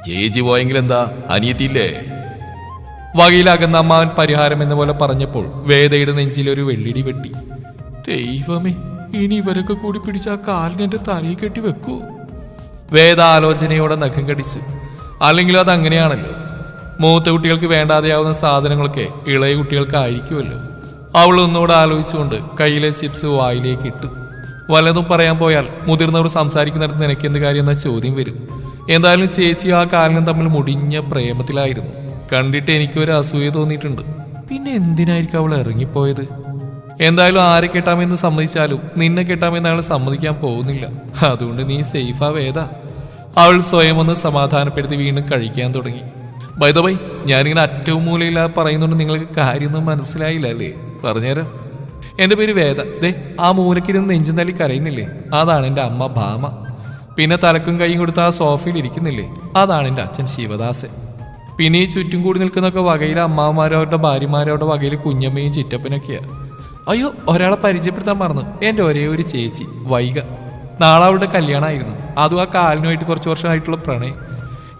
ചേച്ചി പോയെങ്കിലെന്താ, അനിയത്തിയില്ലേ? വകയിലകന്ന അമ്മാവൻ പരിഹാരം എന്ന പോലെ പറഞ്ഞപ്പോൾ വേദയുടെ നെഞ്ചിലൊരു വെള്ളിടി വെട്ടി. ദൈവമേ, ഇനി ഇവരൊക്കെ കൂടി പിടിച്ച ആ കാലിനെന്റെ തലയിൽ കെട്ടി വെക്കൂ. വേദ ആലോചനയോടെ നഖം കടിച്ചു. അല്ലെങ്കിലും അതങ്ങനെയാണല്ലോ. മൂത്ത കുട്ടികൾക്ക് വേണ്ടാതെയാവുന്ന സാധനങ്ങളൊക്കെ ഇളയ കുട്ടികൾക്കായിരിക്കുമല്ലോ. അവൾ ഒന്നുകൂടെ ആലോചിച്ചുകൊണ്ട് കയ്യിലെ ചിപ്സ് വായിലേക്ക് ഇട്ടു. വല്ലതും പറയാൻ പോയാൽ മുതിർന്നവർ സംസാരിക്കുന്നിടത്ത് നിനക്കെന്ത് കാര്യം എന്ന ചോദ്യം വരും. എന്തായാലും ചേച്ചി ആ കാലിനും തമ്മിൽ മുടിഞ്ഞ പ്രേമത്തിലായിരുന്നു. കണ്ടിട്ട് എനിക്കൊരു അസൂയ തോന്നിയിട്ടുണ്ട്. പിന്നെ എന്തിനായിരിക്കും അവൾ ഇറങ്ങിപ്പോയത്? എന്തായാലും ആരെ കെട്ടാമെന്ന് സമ്മതിച്ചാലും നിന്നെ കെട്ടാമെന്ന് അയാൾ സമ്മതിക്കാൻ പോകുന്നില്ല. അതുകൊണ്ട് നീ സേഫാ വേദ. അവൾ സ്വയം ഒന്ന് സമാധാനപ്പെടുത്തി വീണ്ടും കഴിക്കാൻ തുടങ്ങി. ബൈ ദ ബൈ, ഞാനിങ്ങനെ അറ്റവും മൂലയില്ലാതെ പറയുന്നുണ്ട്, നിങ്ങൾക്ക് കാര്യമൊന്നും മനസ്സിലായില്ല അല്ലേ? പറഞ്ഞുതരാം. എൻ്റെ പേര് വേദ. ദേ ആ മൂലക്കിരുന്ന് നെഞ്ചും തല്ലി കരയുന്നില്ലേ, അതാണ് എൻ്റെ അമ്മ ഭാമ. പിന്നെ തലക്കും കൈയും കൊടുത്ത് ആ സോഫയിൽ ഇരിക്കുന്നില്ലേ, അതാണ് എൻ്റെ അച്ഛൻ ശിവദാസൻ. പിന്നെ ഈ ചുറ്റും കൂടി നിൽക്കുന്നൊക്കെ വകയിലെ അമ്മാവന്മാരവരുടെ ഭാര്യമാരവരുടെ വകയിൽ കുഞ്ഞമ്മയും ചിറ്റപ്പനൊക്കെയാണ്. അയ്യോ, ഒരാളെ പരിചയപ്പെടുത്താൻ മറന്നു. എൻ്റെ ഒരേ ഒരു ചേച്ചി വൈക. നാളെ അവളുടെ കല്യാണമായിരുന്നു. അതും ആ കാലിനുമായിട്ട് കുറച്ച് വർഷമായിട്ടുള്ള പ്രണയം.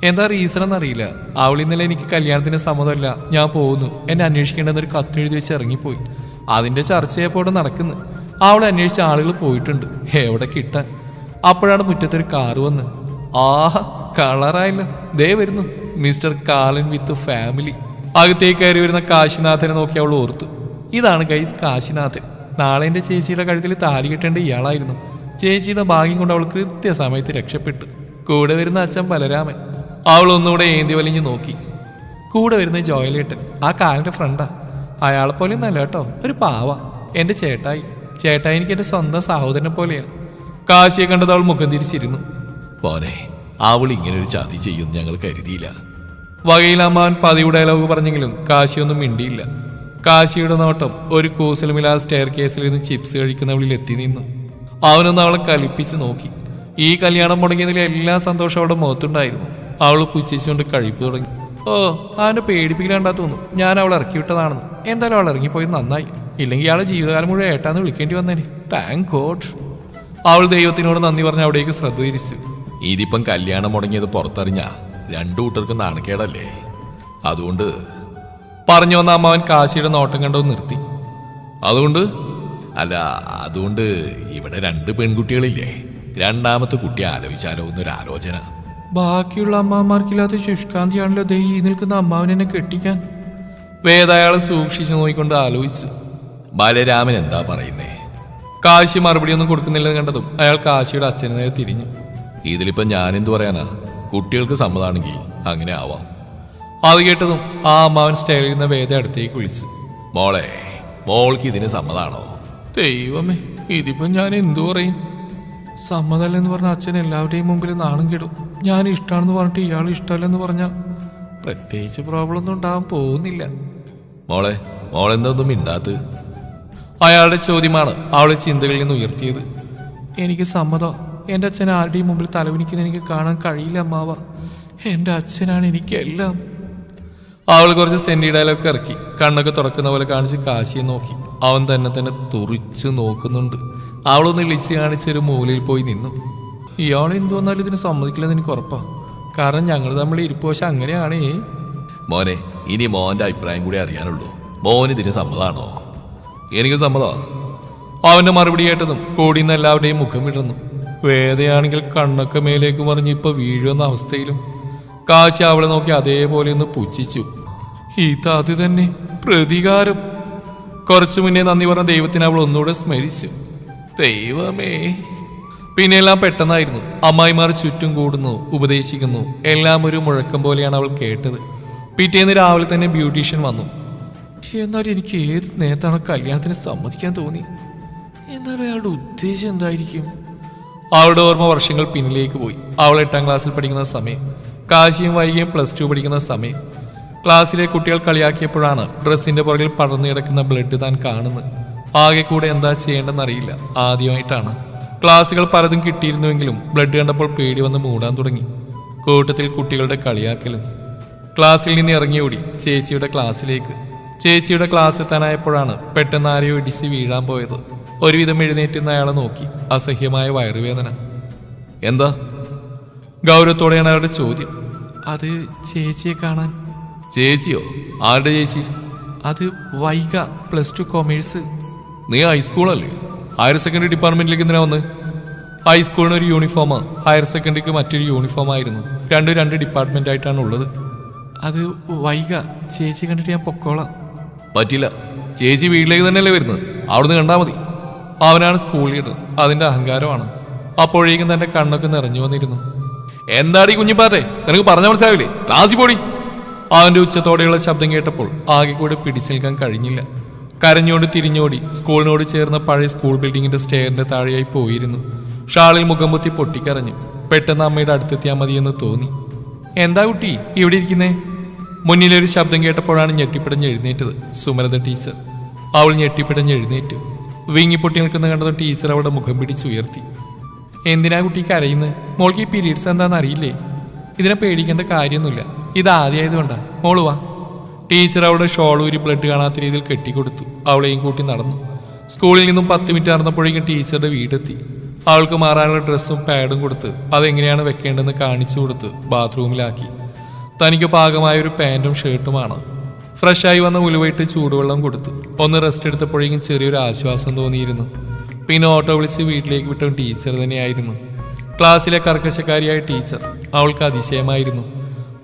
എന്താ റീസൺ എന്നറിയില്ല. അവൾ ഇന്നലെ എനിക്ക് കല്യാണത്തിന് സമ്മതമല്ല, ഞാൻ പോകുന്നു, എന്നെ അന്വേഷിക്കേണ്ടെന്നൊരു കത്തെഴുതി വെച്ച് ഇറങ്ങിപ്പോയി. അതിൻ്റെ ചർച്ചയപ്പോൾ നടക്കുന്നു. അവളെ അന്വേഷിച്ച ആളുകൾ പോയിട്ടുണ്ട്, എവിടെ കിട്ടാൻ. അപ്പോഴാണ് മുറ്റത്തൊരു കാറ് വന്ന്. ആഹാ, കളറായല്ലോ. ദേ വരുന്നു മിസ്റ്റർ കാലൻ വിത്ത് ഫാമിലി. അകത്തേക്ക് കയറി വരുന്ന കാശിനാഥനെ നോക്കി അവൾ ഓർത്തു. ഇതാണ് ഗൈസ് കാശിനാഥൻ. നാളെ എൻ്റെ ചേച്ചിയുടെ കഴുത്തിൽ താലി കെട്ടേണ്ട ഇയാളായിരുന്നു. ചേച്ചിയുടെ ഭാഗ്യം കൊണ്ട് അവൾ കൃത്യസമയത്ത് രക്ഷപ്പെട്ടു. കൂടെ വരുന്ന അച്ഛൻ ബലരാമൻ. അവൾ ഒന്നുകൂടെ ഏന്തി വലിഞ്ഞു നോക്കി. കൂടെ വരുന്ന ജോയലേട്ടൻ, ആ കാലിൻ്റെ ഫ്രണ്ടാ. അയാളെപ്പോലെ നല്ല കേട്ടോ, ഒരു പാവ. എൻ്റെ ചേട്ടായി എനിക്ക് എൻ്റെ സ്വന്തം സഹോദരനെ പോലെയാണ്. കാശിയെ കണ്ടത് അവൾ മുഖം തിരിച്ചിരുന്നു. മോനെ, അവൾ ഇങ്ങനൊരു ചതി ചെയ്യുമെന്ന് ഞങ്ങൾ കരുതിയില്ല. വകയിലമ്മാവൻ പതിവ് ഡയലോഗ് പറഞ്ഞെങ്കിലും കാശിയൊന്നും മിണ്ടിയില്ല. കാശിയുടെ നോട്ടം ഒരു കൂസലുമില്ലാ സ്റ്റെയർ കേസിൽ നിന്ന് ചിപ്സ് കഴിക്കുന്നവളിൽ എത്തി നിന്നു. അവനൊന്ന് അവളെ കലിപ്പിച്ച് നോക്കി. ഈ കല്യാണം മുടങ്ങിയതിൽ എല്ലാ സന്തോഷം അവളുടെ മുഖത്തുണ്ടായിരുന്നു. അവൾ പുച്ഛിച്ചുകൊണ്ട് കഴിപ്പ് തുടങ്ങി. ഓ, അവനെ പേടിപ്പിക്കലാണ്ടാ തോന്നും. ഞാൻ അവളെ ഇറക്കി വിട്ടതാണെന്ന്. എന്തായാലും അവൾ ഇറങ്ങിപ്പോയി നന്നായി. ഇല്ലെങ്കിൽ ഇയാളെ ജീവിതകാലം മുഴുവൻ ഏട്ടാന്ന് വിളിക്കേണ്ടി വന്നേനെ. Thank God. അവൾ ദൈവത്തിനോട് നന്ദി പറഞ്ഞ് അവിടേക്ക് ശ്രദ്ധ തിരിച്ചു. ഇതിപ്പം കല്യാണം മുടങ്ങിയത് പുറത്തറിഞ്ഞ രണ്ടു കൂട്ടർക്കും നാണക്കേടല്ലേ? അതുകൊണ്ട് പറഞ്ഞു വന്ന അമ്മാവൻ കാശിയുടെ നോട്ടം കണ്ടോ നിർത്തി. അതുകൊണ്ട് ഇവിടെ രണ്ട് പെൺകുട്ടികളില്ലേ, രണ്ടാമത്തെ കുട്ടി ആലോചിച്ചാലോ എന്നൊരാലോചന. ബാക്കിയുള്ള അമ്മാവന്മാർക്കില്ലാത്ത ശുഷ്കാന്തിയാണല്ലോ ദേ ഈ നിൽക്കുന്ന അമ്മാവനെന്നെ കെട്ടിക്കാൻ. വേദ അയാളെ സൂക്ഷിച്ചു നോക്കിക്കൊണ്ട് ആലോചിച്ചു. ബലരാമൻ എന്താ പറയുന്നേ? കാശി മറുപടിയൊന്നും കൊടുക്കുന്നില്ലെന്ന് കണ്ടതും അയാൾ കാശിയുടെ അച്ഛനെ നേരെ തിരിഞ്ഞു. ഇതിലിപ്പം ഞാനെന്ത് പറയാനാ? കുട്ടികൾക്ക് സമ്മതാണെങ്കിൽ അങ്ങനെ ആവാം. അത് കേട്ടതും ആ അമ്മാവൻ സ്റ്റൈലിൽ നിന്ന് വേദ അടുത്തേക്ക് വിളിച്ചു. മോൾക്ക് ഇതിന് സമ്മതാണോ? ദൈവമേ, ഇതിപ്പം ഞാൻ എന്തു പറയും? സമ്മതല്ലെന്ന് പറഞ്ഞ അച്ഛൻ എല്ലാവരുടെയും മുമ്പിൽ നാണം കെടും. ഞാൻ ഇഷ്ടമാണെന്ന് പറഞ്ഞിട്ട് ഇയാൾ ഇഷ്ടമല്ലെന്ന് പറഞ്ഞാൽ പ്രത്യേകിച്ച് പ്രോബ്ലം ഒന്നും ഉണ്ടാവാൻ പോകുന്നില്ല. മോളെന്തൊന്നും മിണ്ടാത്ത്? അയാളുടെ ചോദ്യമാണ് അവളെ ചിന്തകളിൽ നിന്ന് ഉയർത്തിയത്. എനിക്ക് സമ്മതം. എൻ്റെ അച്ഛൻ ആരുടെയും മുമ്പിൽ തലവനിക്കുന്ന എനിക്ക് കാണാൻ കഴിയില്ല അമ്മാവ. എൻ്റെ അച്ഛനാണ് എനിക്കെല്ലാം. അവൾ കുറച്ച് സെന്റി ഡയലോഗ് ഇറക്കി കണ്ണൊക്കെ തുറക്കുന്ന പോലെ കാണിച്ച് കാശിയെ നോക്കി. അവൻ തന്നെ തുറിച്ചു നോക്കുന്നുണ്ട്. അവളൊന്ന് ഇളിച്ച് കാണിച്ചൊരു മൂലയിൽ പോയി നിന്നു. ഇയാളെ എന്തു വന്നാലും ഇതിന് സമ്മതിക്കില്ലെന്ന് എനിക്ക് ഉറപ്പാ. കാരണം ഞങ്ങൾ തമ്മിൽ ഇരിപ്പ് വശം അങ്ങനെയാണേ. മോനെ, ഇനി മോന്റെ അഭിപ്രായം കൂടി അറിയാനുള്ളൂ. മോന് ഇതിന് സമ്മതാണോ? എനിക്ക് സമ്മതാ. അവന്റെ മറുപടി കേട്ടതും കോടിന്ന് എല്ലാവരുടെയും മുഖം വിടുന്നു. വേദയാണെങ്കിൽ കണ്ണൊക്കെ മേലേക്ക് മറിഞ്ഞ് ഇപ്പൊ വീഴുന്ന അവസ്ഥയിലും. കാശി അവളെ നോക്കി അതേപോലെ ഒന്ന് പുച്ഛിച്ചു. അത് തന്നെ പ്രതികാരം. കുറച്ചു മുന്നേ നന്ദി പറഞ്ഞ ദൈവത്തിന് അവൾ ഒന്നുകൂടെ സ്മരിച്ചു. ദൈവമേ. പിന്നെല്ലാം പെട്ടെന്നായിരുന്നു. അമ്മായിമാർ ചുറ്റും കൂടുന്നു, ഉപദേശിക്കുന്നു. എല്ലാം ഒരു മുഴക്കം പോലെയാണ് അവൾ കേട്ടത്. പിറ്റേന്ന് രാവിലെ തന്നെ ബ്യൂട്ടീഷ്യൻ വന്നു. എന്നാൽ എനിക്ക് ഏത് നേരത്താണ് കല്യാണത്തിന് സമ്മതിക്കാൻ തോന്നി? എന്നാലും അയാളുടെ ഉദ്ദേശം എന്തായിരിക്കും? അവളുടെ ഓർമ്മ വർഷങ്ങൾ പിന്നിലേക്ക് പോയി. അവൾ 8ാം ക്ലാസ്സിൽ പഠിക്കുന്ന സമയം. കാശിയും വൈകിയും +2 പഠിക്കുന്ന സമയം. ക്ലാസ്സിലെ കുട്ടികൾ കളിയാക്കിയപ്പോഴാണ് ഡ്രസ്സിന്റെ പുറകിൽ പടർന്നു കിടക്കുന്ന ബ്ലഡ് താൻ കാണുന്നത്. ആകെ കൂടെ എന്താ ചെയ്യേണ്ടെന്നറിയില്ല. ആദ്യമായിട്ടാണ്. ക്ലാസ്സുകൾ പലതും കിട്ടിയിരുന്നുവെങ്കിലും ബ്ലഡ് കണ്ടപ്പോൾ പേടി വന്ന് മൂടാൻ തുടങ്ങി. കൂട്ടത്തിൽ കുട്ടികളുടെ കളിയാക്കലും. ക്ലാസ്സിൽ നിന്ന് ഇറങ്ങിയോടി ചേച്ചിയുടെ ക്ലാസ്സിലേക്ക്. ചേച്ചിയുടെ ക്ലാസ് എത്താനായപ്പോഴാണ് പെട്ടെന്ന് ആരെയോ ഇടിച്ച് വീഴാൻ പോയത്. ഒരുവിധം എഴുന്നേറ്റുന്ന അയാളെ നോക്കി. അസഹ്യമായ വയറുവേദന. എന്താ? ഗൗരവത്തോടെയാണ് അയാളുടെ ചോദ്യം. അത് ചേച്ചിയെ കാണാൻ. ചേച്ചിയോ? ആരുടെ ചേച്ചി? അത് വൈക, +2 കൊമേഴ്സ്. നീ ഹൈസ്കൂളല്ലേ? ഹയർ സെക്കൻഡറി ഡിപ്പാർട്ട്മെന്റിലേക്ക് എന്തിനാ വന്ന്? ഹൈസ്കൂളിന് ഒരു യൂണിഫോമാ, ഹയർ സെക്കൻഡറിക്ക് മറ്റൊരു യൂണിഫോം ആയിരുന്നു. രണ്ട് ഡിപ്പാർട്ട്മെന്റ് ആയിട്ടാണ് ഉള്ളത്. അത് വൈക, ചേച്ചി കണ്ടിട്ട് ഞാൻ പൊക്കോളാം. പറ്റില്ല, ചേച്ചി വീട്ടിലേക്ക് തന്നെയല്ലേ വരുന്നത്, അവിടുന്ന് കണ്ടാൽ മതി. അവനാണ് സ്കൂൾ ലീഡർ, അതിന്റെ അഹങ്കാരമാണ്. അപ്പോഴേക്കും തന്റെ കണ്ണൊക്കെ നിറഞ്ഞു വന്നിരുന്നു. എന്താടി കുഞ്ഞിപ്പാറ്റെ, നിനക്ക് പറഞ്ഞ മനസ്സിലാവില്ലേ? ക്ലാസ്സിൽ പോടി. അവന്റെ ഉച്ചത്തോടെയുള്ള ശബ്ദം കേട്ടപ്പോൾ ആകെ കൂടെ പിടിച്ചു നിൽക്കാൻ കഴിഞ്ഞില്ല. കരഞ്ഞോണ്ട് തിരിഞ്ഞോടി സ്കൂളിനോട് ചേർന്ന പഴയ സ്കൂൾ ബിൽഡിങ്ങിന്റെ സ്റ്റെയറിന്റെ താഴെയായി പോയിരുന്നു. ഷാളിൽ മുഖം പൊത്തി പൊട്ടിക്കരഞ്ഞു. പെട്ടെന്ന് അമ്മയുടെ അടുത്തെത്തിയാൽ മതിയെന്ന് തോന്നി. എന്താ കുട്ടി ഇവിടെ ഇരിക്കുന്നേ? മുന്നിലൊരു ശബ്ദം കേട്ടപ്പോഴാണ് ഞെട്ടിപ്പിടഞ്ഞ് എഴുന്നേറ്റത് സുമലത ടീച്ചർ. അവൾ ഞെട്ടിപ്പിടഞ്ഞ് എഴുന്നേറ്റു. വീങ്ങിപ്പൊട്ടി നിൽക്കുന്ന കണ്ടത് ടീച്ചർ അവളുടെ മുഖം പിടിച്ചുയർത്തി. എന്തിനാ കുട്ടി കരയുന്നത്? മോൾക്ക് ഈ പീരീഡ്സ് എന്താണെന്ന് അറിയില്ലേ? ഇതിനെ പേടിക്കേണ്ട കാര്യമൊന്നുമില്ല, ഇത് ആദ്യമായതുകൊണ്ടാ. മോള് വാ. ടീച്ചർ അവളുടെ ഷോൾ ഊരി ബ്ലഡ് കാണാത്ത രീതിയിൽ കെട്ടിക്കൊടുത്തു. അവളെയും കൂട്ടി നടന്നു. സ്കൂളിൽ നിന്നും 10 മിനിറ്റ് നടന്നപ്പോഴേക്കും ടീച്ചറുടെ വീടെത്തി. അവൾക്ക് മാറാനുള്ള ഡ്രസ്സും പാഡും കൊടുത്ത് അതെങ്ങനെയാണ് വെക്കേണ്ടതെന്ന് കാണിച്ചു കൊടുത്ത് ബാത്റൂമിലാക്കി. തനിക്ക് പാകമായ ഒരു പാൻറ്റും ഷർട്ടുമാണ്. ഫ്രഷായി വന്ന ഉലുവയിട്ട് ചൂടുവെള്ളം കൊടുത്തു. ഒന്ന് റെസ്റ്റ് എടുത്തപ്പോഴേക്കും ചെറിയൊരു ആശ്വാസം തോന്നിയിരുന്നു. പിന്നെ ഓട്ടോ വിളിച്ച് വീട്ടിലേക്ക് വിട്ട ടീച്ചർ തന്നെയായിരുന്നു. ക്ലാസ്സിലെ കർക്കശക്കാരിയായ ടീച്ചർ. അവൾക്ക് അതിശയമായിരുന്നു.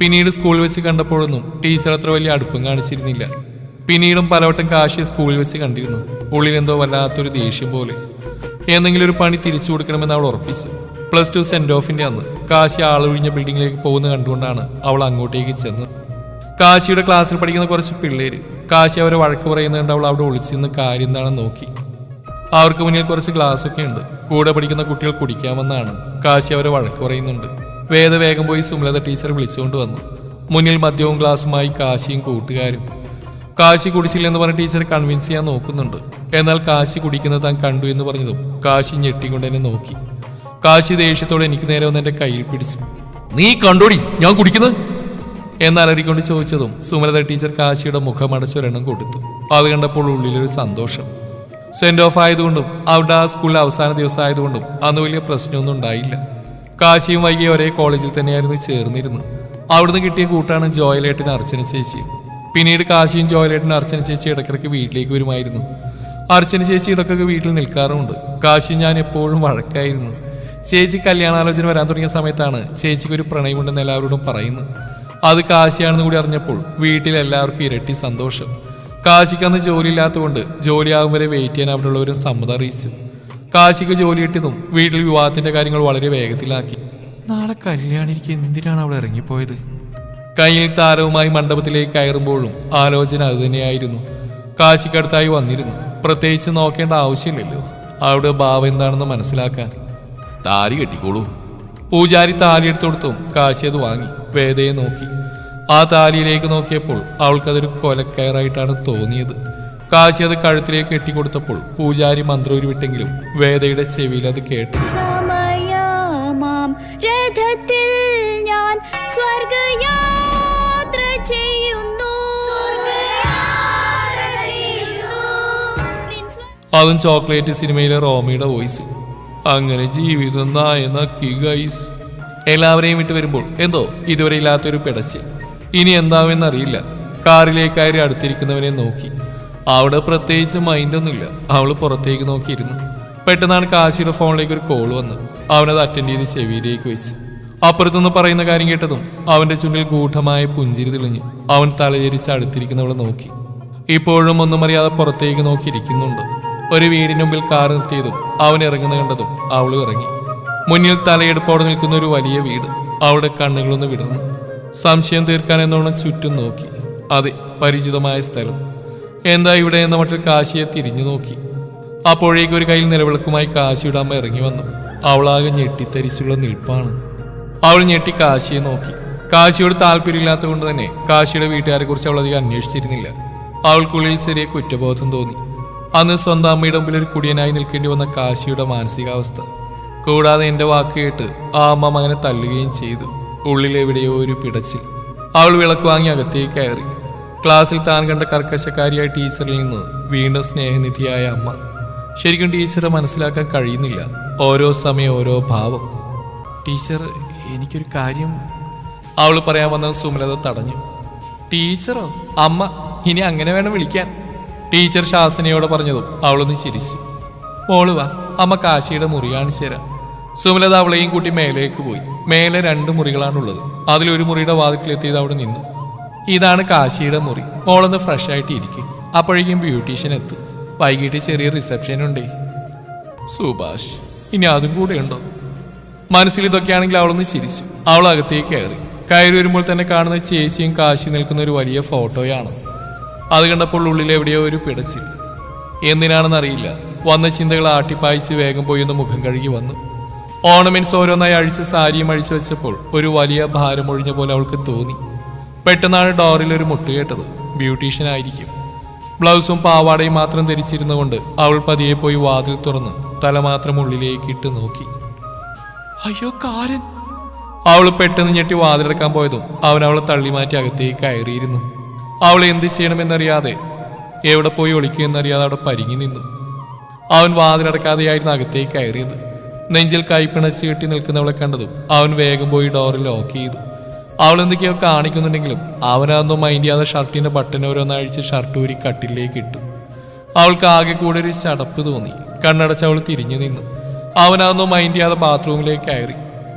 പിന്നീട് സ്കൂളിൽ വെച്ച് കണ്ടപ്പോഴൊന്നും ടീച്ചർ അത്ര വലിയ അടുപ്പം കാണിച്ചിരുന്നില്ല. പിന്നീടും പലവട്ടം കാശിയെ സ്കൂളിൽ വെച്ച് കണ്ടിരുന്നു. ഉള്ളിലെന്തോ വല്ലാത്തൊരു ദേഷ്യം പോലെ. എന്തെങ്കിലും ഒരു പണി തിരിച്ചു കൊടുക്കണമെന്ന് അവൾ ഉറപ്പിച്ചു. +2 സെൻഡ് ഓഫിന്റെ അന്ന് കാശി ആളൊഴിഞ്ഞ ബിൽഡിങ്ങിലേക്ക് പോകുന്ന കണ്ടുകൊണ്ടാണ് അവൾ അങ്ങോട്ടേക്ക് ചെന്നത്. കാശിയുടെ ക്ലാസ്സിൽ പഠിക്കുന്ന കുറച്ച് പിള്ളേര് കാശി അവരെ വഴക്ക് പറയുന്നുണ്ട്. അവൾ അവിടെ ഒളിച്ചിരുന്ന് കാര്യം എന്താണെന്ന് നോക്കി. അവർക്ക് മുന്നിൽ കുറച്ച് ഗ്ലാസ്സൊക്കെ ഉണ്ട്. കൂടെ പഠിക്കുന്ന കുട്ടികൾ കുടിക്കാമെന്നാണ്. കാശി അവരെ വഴക്ക് പറയുന്നുണ്ട്. വേഗം പോയി സുമലത ടീച്ചർ വിളിച്ചുകൊണ്ട് വന്നു. മുന്നിൽ മദ്യവും ഗ്ലാസുമായി കാശിയും കൂട്ടുകാരും. കാശി കുടിച്ചില്ലെന്ന് പറഞ്ഞ ടീച്ചർ കൺവിൻസ് ചെയ്യാൻ നോക്കുന്നുണ്ട്. എന്നാൽ കാശി കുടിക്കുന്നത് താൻ കണ്ടു എന്ന് പറഞ്ഞതും കാശി ഞെട്ടിക്കൊണ്ട് എന്നെ നോക്കി. കാശി ദേഷ്യത്തോടെ എനിക്ക് നേരെ വന്ന് എന്റെ കയ്യിൽ പിടിച്ചു. നീ കണ്ടോടി ഞാൻ കുടിക്കുന്നത് എന്നലറിക്കൊണ്ട് ചോദിച്ചതും സുമലത ടീച്ചർ കാശിയുടെ മുഖമടച്ചൊരെണ്ണം കൊടുത്തു. അത് കണ്ടപ്പോൾ ഉള്ളിലൊരു സന്തോഷം. സെൻഡ് ഓഫ് ആയതുകൊണ്ടും അവിടെ ആ സ്കൂളിലെ അവസാന ദിവസം ആയതുകൊണ്ടും അന്ന് വലിയ പ്രശ്നമൊന്നും ഉണ്ടായില്ല. കാശിയും വൈകി ഒരേ കോളേജിൽ തന്നെയായിരുന്നു ചേർന്നിരുന്നു. അവിടുന്ന് കിട്ടിയ കൂട്ടാണ് ജോയലേട്ടൻ അർച്ചന ചേച്ചിയും. പിന്നീട് കാശിയും ജോയലേട്ടൻ അർച്ചന ചേച്ചി ഇടയ്ക്കിടയ്ക്ക് വീട്ടിലേക്ക് വരുമായിരുന്നു. അർച്ചന ചേച്ചി ഇടയ്ക്കൊക്കെ വീട്ടിൽ നിൽക്കാറുമുണ്ട്. കാശി ഞാൻ എപ്പോഴും വഴക്കായിരുന്നു. ചേച്ചി കല്യാണാലോചന വരാൻ തുടങ്ങിയ സമയത്താണ് ചേച്ചിക്ക് ഒരു പ്രണയമുണ്ടെന്ന് എല്ലാവരോടും പറയുന്നത്. അത് കാശിയാണെന്ന് കൂടി അറിഞ്ഞപ്പോൾ വീട്ടിൽ എല്ലാവർക്കും ഇരട്ടി സന്തോഷം. കാശിക്ക് അന്ന് ജോലിയില്ലാത്തതുകൊണ്ട് ജോലിയാകും വരെ വെയിറ്റ് ചെയ്യാൻ അവിടെ ഉള്ളവരും സമ്മതം അറിയിച്ചു. കാശിക്ക് ജോലി കിട്ടിയതും വീട്ടിൽ വിവാഹത്തിന്റെ കാര്യങ്ങൾ വളരെ വേഗത്തിലാക്കി. നാളെ കല്യാണിക്ക് എന്തിനാണ് അവിടെ ഇറങ്ങിപ്പോയത്? കയ്യിൽ താരവുമായി മണ്ഡപത്തിലേക്ക് കയറുമ്പോഴും ആലോചന അതുതന്നെയായിരുന്നു. കാശിക്കടുത്തായി വന്നിരുന്നു. പ്രത്യേകിച്ച് നോക്കേണ്ട ആവശ്യമില്ലല്ലോ അവിടെ ഭാവം എന്താണെന്ന് മനസ്സിലാക്കാൻ. താലി കെട്ടിക്കോളൂ. പൂജാരി താലി എടുത്തു കൊടുത്തും കാശി അത് വാങ്ങി വേദയെ നോക്കി. ആ താലിയിലേക്ക് നോക്കിയപ്പോൾ അവൾക്കതൊരു കൊലക്കയറായിട്ടാണ് തോന്നിയത്. കാശി അത് കഴുത്തിലേക്ക് കെട്ടിക്കൊടുത്തപ്പോൾ പൂജാരി മന്ത്രം ഉരുവിട്ടെങ്കിലും വേദയുടെ ചെവിയിൽ അത് കേട്ടു. അതും ചോക്ലേറ്റ് സിനിമയിലെ റോമിയുടെ വോയിസ്. അങ്ങനെ ജീവിതം നായനക്കി ഗൈസ്. എല്ലാവരെയും വിട്ടു വരുമ്പോൾ എന്തോ ഇതുവരെ ഇല്ലാത്തൊരു പിടച്ച്. ഇനി എന്താവുമെന്നറിയില്ല. കാറിലേക്ക് കയറി അടുത്തിരിക്കുന്നവനെ നോക്കി. അവിടെ പ്രത്യേകിച്ച് മൈൻഡൊന്നുമില്ല. അവൾ പുറത്തേക്ക് നോക്കിയിരുന്നു. പെട്ടെന്നാണ് കാശിയുടെ ഫോണിലേക്ക് ഒരു കോൾ വന്ന്. അവനത് അറ്റൻഡ് ചെയ്ത് ചെവിയിലേക്ക് വെച്ചു. അപ്പുറത്തുനിന്ന് പറയുന്ന കാര്യം കേട്ടതും അവന്റെ ചുണ്ടിൽ ഗൂഢമായ പുഞ്ചിരി തെളിഞ്ഞു. അവൻ തലചരിച്ച് അടുത്തിരിക്കുന്നവളെ നോക്കി. ഇപ്പോഴും ഒന്നും അറിയാതെ പുറത്തേക്ക് നോക്കിയിരിക്കുന്നുണ്ട്. ഒരു വീടിന് മുമ്പിൽ കാർ നിർത്തിയതും അവൻ ഇറങ്ങുന്ന കണ്ടതും അവളും ഇറങ്ങി. മുന്നിൽ തലയെടുപ്പോടെ നിൽക്കുന്ന ഒരു വലിയ വീട്. അവളുടെ കണ്ണുകളൊന്ന് വിടർന്നു. സംശയം തീർക്കാൻ എന്നോണം ചുറ്റും നോക്കി. അതെ, പരിചിതമായ സ്ഥലം. എന്താ ഇവിടെ എന്ന മട്ടിൽ കാശിയെ തിരിഞ്ഞു നോക്കി. അപ്പോഴേക്കും ഒരു കയ്യിൽ നിലവിളക്കുമായി കാശിയുടെ അമ്മ ഇറങ്ങി വന്നു. അവളാകെ ഞെട്ടിത്തരിച്ചുള്ള നിൽപ്പാണ്. അവൾ ഞെട്ടി കാശിയെ നോക്കി. കാശിയോട് താല്പര്യമില്ലാത്ത കൊണ്ട് തന്നെ കാശിയുടെ വീട്ടുകാരെ കുറിച്ച് അവൾ അധികം അന്വേഷിച്ചിരുന്നില്ല. അവൾക്കുള്ളിൽ ചെറിയ കുറ്റബോധം തോന്നി. അന്ന് സ്വന്തം അമ്മയുടെ മുമ്പിൽ ഒരു കുടിയനായി നിൽക്കേണ്ടി വന്ന കാശിയുടെ മാനസികാവസ്ഥ. കൂടാതെ എന്റെ വാക്ക് കേട്ട് ആ അമ്മ മകനെ തല്ലുകയും ചെയ്തു. ഉള്ളിലെവിടെയോ ഒരു പിടച്ചിൽ. അവൾ വിളക്ക് വാങ്ങി അകത്തേക്ക് കയറി. ക്ലാസ്സിൽ താൻ കണ്ട കർക്കശക്കാരിയായ ടീച്ചറിൽ നിന്ന് വീണ്ടും സ്നേഹനിധിയായ അമ്മ. ശരിക്കും ടീച്ചറെ മനസ്സിലാക്കാൻ കഴിയുന്നില്ല. ഓരോ സമയം ഓരോ ഭാവം. ടീച്ചർ, എനിക്കൊരു കാര്യം. അവൾ പറയാൻ വന്നത് സുമലത തടഞ്ഞു. ടീച്ചറോ? അമ്മ. ഇനി അങ്ങനെ വേണം വിളിക്കാൻ. ടീച്ചർ ശാസനയോടെ പറഞ്ഞതും അവളൊന്ന് ചിരിച്ചു. മോള് വാ, അമ്മ കാശിയുടെ മുറി കാണിച്ചു തരാം. സുമലത അവളെയും കൂട്ടി മേലേക്ക് പോയി. മേലെ 2 മുറികളാണുള്ളത്. അതിലൊരു മുറിയുടെ വാതിൽക്കിലെത്തിയത് അവിടെ നിന്നു. ഇതാണ് കാശിയുടെ മുറി. മോളൊന്ന് ഫ്രഷ് ആയിട്ട് ഇരിക്കും. അപ്പോഴേക്കും ബ്യൂട്ടീഷ്യൻ എത്തും. വൈകിട്ട് ചെറിയ റിസപ്ഷൻ ഉണ്ടേ. സുഭാഷ്, ഇനി അതും കൂടെ ഉണ്ടോ? മനസ്സിൽ ഇതൊക്കെയാണെങ്കിൽ അവളൊന്ന് ചിരിച്ചു. അവൾ അകത്തേക്ക് കയറി വരുമ്പോൾ തന്നെ കാണുന്ന ചേച്ചിയും കാശി നിൽക്കുന്ന ഒരു വലിയ ഫോട്ടോയാണ്. അത് കണ്ടപ്പോൾ ഉള്ളിൽ എവിടെയോ ഒരു പിടച്ചിൽ. എന്തിനാണെന്നറിയില്ല, വന്ന ചിന്തകൾ ആട്ടിപ്പായിച്ച് വേഗം പോയി ഒന്ന് മുഖം കഴുകി വന്നു. ഓർണമെന്റ്സ് ഓരോന്നായി അഴിച്ച് സാരിയും അഴിച്ചു വെച്ചപ്പോൾ ഒരു വലിയ ഭാരം ഒഴിഞ്ഞ പോലെ അവൾക്ക് തോന്നി. പെട്ടെന്നാണ് ഡോറിൽ ഒരു മുട്ട് കേട്ടത്. ബ്യൂട്ടീഷ്യൻ ആയിരിക്കും. ബ്ലൗസും പാവാടയും മാത്രം ധരിച്ചിരുന്നുകൊണ്ട് അവൾ പതിയെ പോയി വാതിൽ തുറന്ന് തല മാത്രം ഉള്ളിലേക്ക് ഇട്ട് നോക്കി. അയ്യോ, കാരൻ! അവൾ പെട്ടെന്ന് ഞെട്ടി വാതിലടക്കാൻ പോയതും അവൻ അവളെ തള്ളി മാറ്റി അകത്തേക്ക് കയറിയിരുന്നു. അവൾ എന്ത് ചെയ്യണമെന്നറിയാതെ, എവിടെ പോയി ഒളിക്കുമെന്നറിയാതെ അവിടെ പരിങ്ങി നിന്നു. അവൻ വാതിലടക്കാതെയായിരുന്നു അകത്തേക്ക് കയറിയത്. നെഞ്ചിൽ കൈപ്പിണച്ച് കെട്ടി നിൽക്കുന്നവളെ കണ്ടതും അവൻ വേഗം പോയി ഡോറിൽ ലോക്ക് ചെയ്തു. അവൾ എന്തൊക്കെയോ കാണിക്കുന്നുണ്ടെങ്കിലും അവനതൊന്നും മൈൻഡ് ചെയ്യാതെ ഷർട്ടിന്റെ ബട്ടൺ ഓരോന്നഴിച്ച് ഷർട്ട് ഊരി കട്ടിലേക്ക് ഇട്ടു. അവൾക്ക് ആകെ കൂടെ ഒരു ചടപ്പ് തോന്നി. കണ്ണടച്ച് അവൾ തിരിഞ്ഞു നിന്നു. അവനതൊന്നും മൈൻഡ് ചെയ്യാതെ ബാത്റൂമിലേക്ക് കയറി.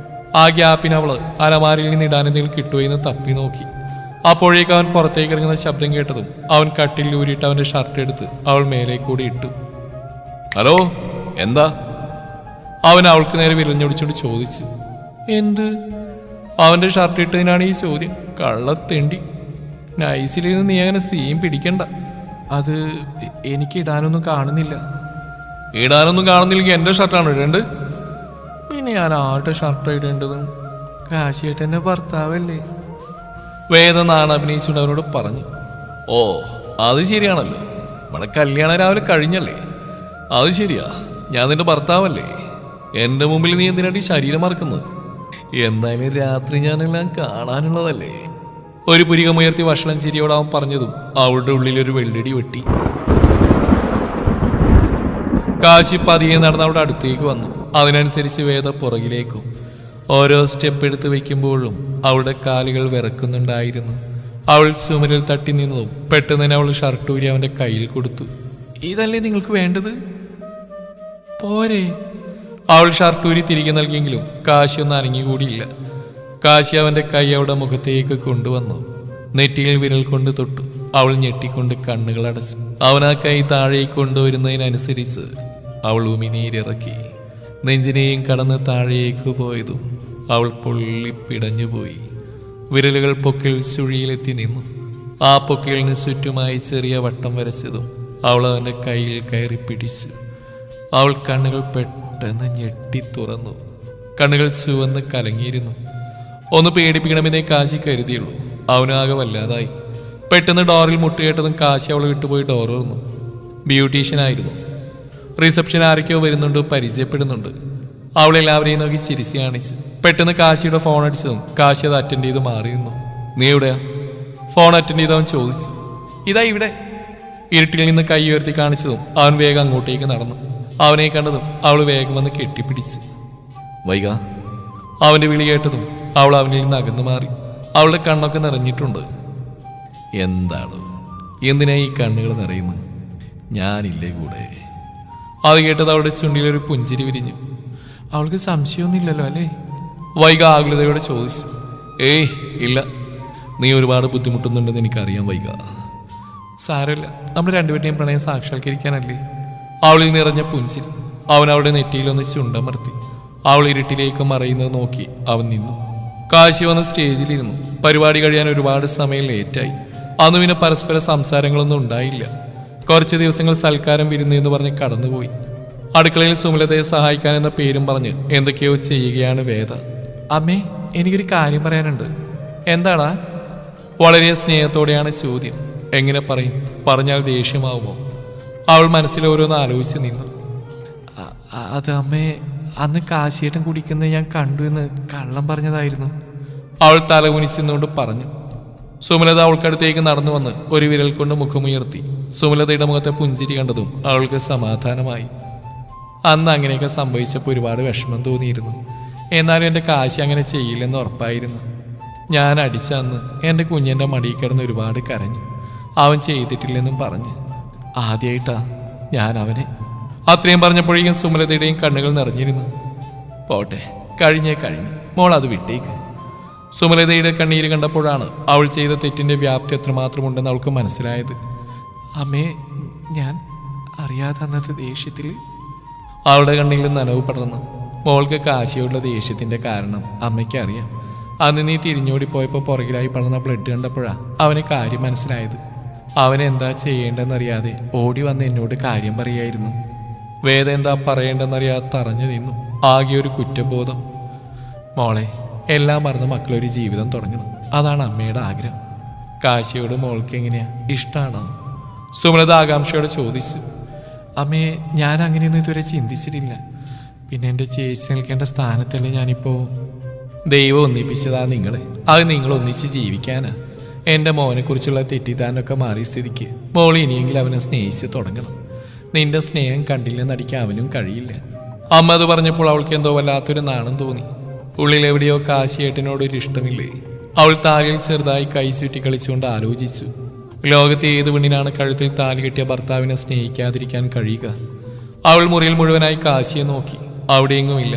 ആ ഗ്യാപ്പിന് അവള് അലമാരിയിൽ നിന്ന് ഇടാൻ എന്തെങ്കിലും കിട്ടുമോ എന്ന് തപ്പി നോക്കി. അപ്പോഴേക്ക് അവൻ പുറത്തേക്ക് ഇറങ്ങുന്ന ശബ്ദം കേട്ടതും അവൻ കട്ടിൽ ഊരിയിട്ട് അവന്റെ ഷർട്ട് എടുത്ത് അവൾ മേലെ കൂടി ഇട്ടു. ഹലോ, എന്താ? അവൻ അവൾക്ക് നേരെ വിരഞ്ഞൊടിച്ചോണ്ട് ചോദിച്ചു. എന്ത്? അവന്റെ ഷർട്ട് ഇട്ടതിനാണ് ഈ ചോദ്യം. കള്ളത്തെണ്ടി. നൈസിൽ നിന്ന് നീ അങ്ങനെ സീൻ പിടിക്കണ്ട. അത് എനിക്ക് ഇടാനൊന്നും കാണുന്നില്ല. ഇടാനൊന്നും കാണുന്നില്ലെങ്കിൽ എന്റെ ഷർട്ടാണ് ഇടേണ്ടത്. പിന്നെ ഞാൻ ആരുടെ ഷർട്ട് ഇടേണ്ടതും? കാശിയേട്ടന്റെ ഭർത്താവല്ലേ? വേദനാണ് അഭിനയിച്ചുകൊണ്ട് അവനോട് പറഞ്ഞു. ഓ, അത് ശരിയാണല്ലോ. നമ്മുടെ കല്യാണം രാവിലെ കഴിഞ്ഞല്ലേ? അത് ശരിയാ, ഞാൻ നിന്റെ ഭർത്താവല്ലേ? എന്റെ മുമ്പിൽ നീ എന്തിനാണ് ഈ ശരീരം മറക്കുന്നത്? എന്തായാലും രാത്രി ഞാനെല്ലാം കാണാനുള്ളതല്ലേ? ഒരു പുരികമുയർത്തി വഷളം ചിരിയോട് അവൻ പറഞ്ഞതും അവളുടെ ഉള്ളിലൊരു വെള്ളടി വെട്ടി. കാശി പതിയെ നടന്ന് അവളുടെ അടുത്തേക്ക് വന്നു. അതിനനുസരിച്ച് വേദ പുറകിലേക്കും. ഓരോ സ്റ്റെപ്പ് എടുത്ത് വയ്ക്കുമ്പോഴും അവളുടെ കാലുകൾ വിറക്കുന്നുണ്ടായിരുന്നു. അവൾ ചുമരിൽ തട്ടി നിന്നതും പെട്ടെന്ന് തന്നെ അവൾ ഷർട്ട് ഊരി അവന്റെ കയ്യിൽ കൊടുത്തു. ഇതല്ലേ നിങ്ങൾക്ക് വേണ്ടത്? പോരെ? അവൾ ഷർട്ട് ഊരി തിരികെ നൽകിയെങ്കിലും കാശി ഒന്നും അനങ്ങിക്കൂടിയില്ല. കാശി അവന്റെ കൈ അവളുടെ മുഖത്തേക്ക് കൊണ്ടുവന്നു. നെറ്റിയിൽ വിരൽ കൊണ്ട് തൊട്ടു. അവൾ ഞെട്ടിക്കൊണ്ട് കണ്ണുകൾ അടച്ചു. അവൻ ആ കൈ താഴേക്ക് കൊണ്ടുവരുന്നതിനനുസരിച്ച് അവൾ ഉമിനീരിറക്കി. നെഞ്ചിനെയും കടന്ന് താഴേക്ക് പോയതും അവൾ പൊള്ളിപ്പിടഞ്ഞുപോയി. വിരലുകൾ പൊക്കിൽ ചുഴിയിലെത്തി നിന്നു. ആ പൊക്കിലിന് ചുറ്റുമായി ചെറിയ വട്ടം വരച്ചതും അവൾ അവൻ്റെ കയ്യിൽ കയറി പിടിച്ചു. അവൾ കണ്ണുകൾ പെട്ടെന്ന് ഞെട്ടി തുറന്നു. കണ്ണുകൾ ചുവന്ന് കലങ്ങിയിരുന്നു. ഒന്ന് പേടിപ്പിക്കണമെന്നേ കാശി കരുതിയുള്ളൂ. അവനാകെ വല്ലാതായി. പെട്ടെന്ന് ഡോറിൽ മുട്ടുകേട്ടതും കാശി അവളെ വിട്ടുപോയി ഡോർ തുറന്നു. ബ്യൂട്ടീഷ്യനായിരുന്നു. റിസപ്ഷൻ ആരൊക്കെയോ വരുന്നുണ്ട്, പരിചയപ്പെടുന്നുണ്ട്. അവളെല്ലാവരെയും നോക്കി ചിരിച്ച് കാണിച്ചു. പെട്ടെന്ന് കാശിയുടെ ഫോൺ അടിച്ചതും കാശി അത് അറ്റൻഡ് ചെയ്ത് മാറി നിന്നു. നീ എവിടെയാ? ഫോൺ അറ്റൻഡ് ചെയ്തവൻ ചോദിച്ചു. ഇതാ ഇവിടെ. ഇരുട്ടിൽ നിന്ന് കൈ ഉയർത്തി കാണിച്ചതും അവൻ വേഗം അങ്ങോട്ടേക്ക് നടന്നു. അവനെ കണ്ടതും അവൾ വേഗം വന്ന് കെട്ടിപ്പിടിച്ചു. വൈക. അവന്റെ വിളി കേട്ടതും അവൾ അവനിൽ നിന്ന് അകന്നു മാറി. അവളുടെ കണ്ണൊക്കെ നിറഞ്ഞിട്ടുണ്ട്. എന്താണ്? എന്തിനാ ഈ കണ്ണുകൾ നിറയുന്നത്? ഞാനില്ലേ കൂടെ? അത് കേട്ടത് അവളുടെ ചുണ്ടിലൊരു പുഞ്ചിരി വിരിഞ്ഞു. അവൾക്ക് സംശയമൊന്നുമില്ലല്ലോ അല്ലേ? വൈക ആകുലതയോടെ ചോദിച്ചു. ഏയ് ഇല്ല, നീ ഒരുപാട് ബുദ്ധിമുട്ടുന്നുണ്ടെന്ന് എനിക്കറിയാം വൈക. സാരമില്ല, നമ്മൾ രണ്ടുപേരുടെയും പ്രണയം സാക്ഷാത്കരിക്കാനല്ലേ? അവളിൽ നിറഞ്ഞ പുഞ്ചിരി. അവൻ അവളുടെ നെറ്റിയിലൊന്ന് ചുണ്ടമർത്തി. അവൾ ഇരുട്ടിലേക്ക് മറയുന്നത് നോക്കി അവൻ നിന്നു. കാശി വന്ന് സ്റ്റേജിലിരുന്നു. പരിപാടി കഴിയാൻ ഒരുപാട് സമയം ലേറ്റായി. അന്ന് പിന്നെ പരസ്പര സംസാരങ്ങളൊന്നും ഉണ്ടായില്ല. കുറച്ച് ദിവസങ്ങൾ സൽക്കാരം വിരുന്ന് എന്ന് പറഞ്ഞ് കടന്നുപോയി. അടുക്കളയിൽ സുമലതയെ സഹായിക്കാനെന്ന പേരും പറഞ്ഞ് എന്തൊക്കെയോ ചെയ്യുകയാണ് വേദ. അമ്മേ, എനിക്കൊരു കാര്യം പറയാനുണ്ട്. എന്താടാ? വളരെ സ്നേഹത്തോടെയാണ് ചോദ്യം. എങ്ങനെ പറയും? പറഞ്ഞാൽ ദേഷ്യമാവുമോ? അവൾ മനസ്സിൽ ഓരോന്ന് ആലോചിച്ച് നിന്നു. അത് അമ്മേ, അന്ന് കാശിയേട്ടൻ കുടിക്കുന്നത് ഞാൻ കണ്ടു എന്ന് കള്ളം പറഞ്ഞതായിരുന്നു. അവൾ തലകുനിച്ചുകൊണ്ട് പറഞ്ഞു. സുമലത അവൾക്കടുത്തേക്ക് നടന്നു വന്ന് ഒരു വിരൽ കൊണ്ട് മുഖമുയർത്തി. സുമലതയുടെ മുഖത്തെ പുഞ്ചിരി കണ്ടതും അവൾക്ക് സമാധാനമായി. അന്ന് അങ്ങനെയൊക്കെ സംഭവിച്ചപ്പോൾ ഒരുപാട് വിഷമം തോന്നിയിരുന്നു. എന്നാലും എൻ്റെ കാശി അങ്ങനെ ചെയ്യില്ലെന്ന് ഉറപ്പായിരുന്നു. ഞാൻ അടിച്ചന്ന് എൻ്റെ കുഞ്ഞിൻ്റെ മടിയിൽ കിടന്ന് ഒരുപാട് കരഞ്ഞു. അവൻ ചെയ്തിട്ടില്ലെന്നും പറഞ്ഞ്. ആദ്യമായിട്ടാ ഞാൻ അവനെ. അത്രയും പറഞ്ഞപ്പോഴേക്കും സുമലതയുടെയും കണ്ണുകൾ നിറഞ്ഞിരുന്നു. പോട്ടെ, കഴിഞ്ഞു. മോൾ അത് വിട്ടേക്ക്. സുമലതയുടെ കണ്ണീര് കണ്ടപ്പോഴാണ് അവൾ ചെയ്ത തെറ്റിൻ്റെ വ്യാപ്തി എത്രമാത്രമുണ്ടെന്ന് അവൾക്ക് മനസ്സിലായത്. അമ്മേ, ഞാൻ അറിയാതെ അന്നത്തെ ദേഷ്യത്തിൽ. അവളുടെ കണ്ണിൽ നനവ് പടർന്നു. മോൾക്ക് കാശിയുള്ള ദേഷ്യത്തിൻ്റെ കാരണം അമ്മയ്ക്ക് അറിയാം. അന്ന് നീ തിരിഞ്ഞോടിപ്പോയപ്പോൾ പുറകിലായി പടർന്ന ബ്ലഡ് കണ്ടപ്പോഴാണ് അവന് കാര്യം മനസ്സിലായത്. അവനെന്താ ചെയ്യേണ്ടെന്നറിയാതെ ഓടി വന്ന് എന്നോട് കാര്യം പറയായിരുന്നു. വേദ എന്താ പറയേണ്ടെന്നറിയാതെ തറഞ്ഞു നിന്നു. ആകെ ഒരു കുറ്റബോധം. മോളെ, എല്ലാം മറന്ന് മക്കളൊരു ജീവിതം തുടങ്ങണം. അതാണ് അമ്മയുടെ ആഗ്രഹം. കാശിയോട് മോൾക്ക് എങ്ങനെയാ, ഇഷ്ടമാണോ? സുമലത ആകാംക്ഷയോടെ ചോദിച്ചു. അമ്മയെ, ഞാൻ അങ്ങനെയൊന്നും ഇതുവരെ ചിന്തിച്ചിട്ടില്ല. പിന്നെ എൻ്റെ ചേച്ചി നിൽക്കേണ്ട സ്ഥാനത്തല്ലേ ഞാനിപ്പോൾ. ദൈവം ഒന്നിപ്പിച്ചതാ നിങ്ങളെ. അത് നിങ്ങൾ ഒന്നിച്ച് ജീവിക്കാനാ. എൻ്റെ മോനെക്കുറിച്ചുള്ള തെറ്റിദ്ധാരണൊക്കെ മാറിയ സ്ഥിതിക്ക് മോൾ ഇനിയെങ്കിലും അവനെ സ്നേഹിച്ച് തുടങ്ങണം. നിന്റെ സ്നേഹം കണ്ടില്ലെന്നടിക്കാൻ അവനും കഴിയില്ല. അമ്മ അത് പറഞ്ഞപ്പോൾ അവൾക്ക് എന്തോ വല്ലാത്തൊരു നാണം തോന്നി. ഉള്ളിലെവിടെയോ കാശിയേട്ടനോടൊരു ഇഷ്ടമില്ലേ? അവൾ താലിയിൽ ചെറുതായി കൈ ചുറ്റി കളിച്ചുകൊണ്ട് ആലോചിച്ചു. ലോകത്തെ ഏത് പെണ്ണിനാണ് കഴുത്തിൽ താലി കെട്ടിയ ഭർത്താവിനെ സ്നേഹിക്കാതിരിക്കാൻ കഴിയുക? അവൾ മുറിയിൽ മുഴുവനായി കാശിയെ നോക്കി. അവിടെയെങ്ങുമില്ല.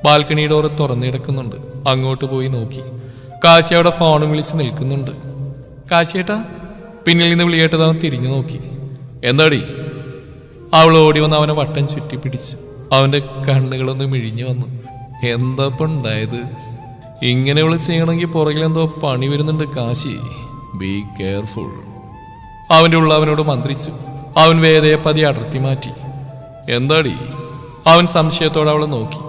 ബാൽക്കണി ഡോറ് തുറന്നിടക്കുന്നുണ്ട്. അങ്ങോട്ട് പോയി നോക്കി. കാശി അവിടെ ഫോണും വിളിച്ച് നിൽക്കുന്നുണ്ട്. കാശിയേട്ടാ. പിന്നിൽ നിന്ന് വിളിയേട്ടത് അവൻ തിരിഞ്ഞു നോക്കി. എന്താടി? അവൾ ഓടി വന്ന് അവനെ വട്ടം ചുറ്റിപ്പിടിച്ചു. അവൻ്റെ കണ്ണുകളൊന്ന് മിഴിഞ്ഞു വന്നു. എന്താപ്പം ഉണ്ടായത്? ഇങ്ങനെ അവൾ ചെയ്യണമെങ്കിൽ പുറകിലെന്തോ പണി വരുന്നുണ്ട് കാശി. Be careful. അവൻ്റെ ഉള്ള അവനോട് മന്ത്രിച്ചു. അവൻ വേദയെ പതി അടർത്തി മാറ്റി. എന്താടി? അവൻ സംശയത്തോടെ അവളെ നോക്കി.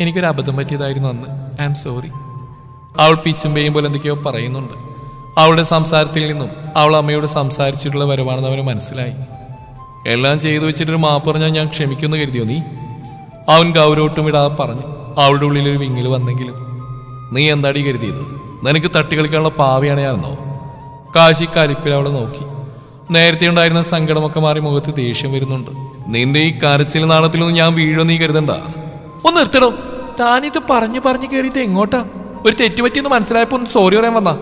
എനിക്കൊരു അബദ്ധം പറ്റിയതായിരുന്നു അന്ന്. I am sorry. അവൾ പിച്ചുമ്പയും പോലെ എന്തൊക്കെയോ പറയുന്നുണ്ട്. അവളുടെ സംസാരത്തിൽ നിന്നും അവൾ അമ്മയോട് സംസാരിച്ചിട്ടുള്ള വരവാണെന്ന് അവന് മനസ്സിലായി. എല്ലാം ചെയ്തു വെച്ചിട്ടൊരു മാപ്പ് പറഞ്ഞാൽ ഞാൻ ക്ഷമിക്കുമെന്ന് കരുതിയോ നീ? അവൻ ഗൗരവട്ടും ഇടാതെ പറഞ്ഞു. അവളുടെ ഉള്ളിലൊരു വിങ്ങൽ വന്നെങ്കിലും. നീ എന്താടി കരുതിയത്? നിനക്ക് തട്ടിക്കളിക്കാനുള്ള പാവയാണ് ഞാനെന്നോ? കാശി കലിപ്പിൽ അവളെ നോക്കി. നേരത്തെ ഉണ്ടായിരുന്ന സങ്കടമൊക്കെ മാറി മുഖത്ത് ദേഷ്യം വരുന്നുണ്ട്. നിന്റെ ഈ കരച്ചിൽ നാളത്തിലൊന്നും ഞാൻ വീഴോ നീ കരുതണ്ട. ഒന്ന് നിർത്തടോ. താനിത് പറഞ്ഞു കയറിയത് എങ്ങോട്ടാ? ഒരു തെറ്റുപറ്റിയെന്ന് മനസ്സിലായപ്പോ ഒന്ന് സോറി പറയാൻ വന്നാ.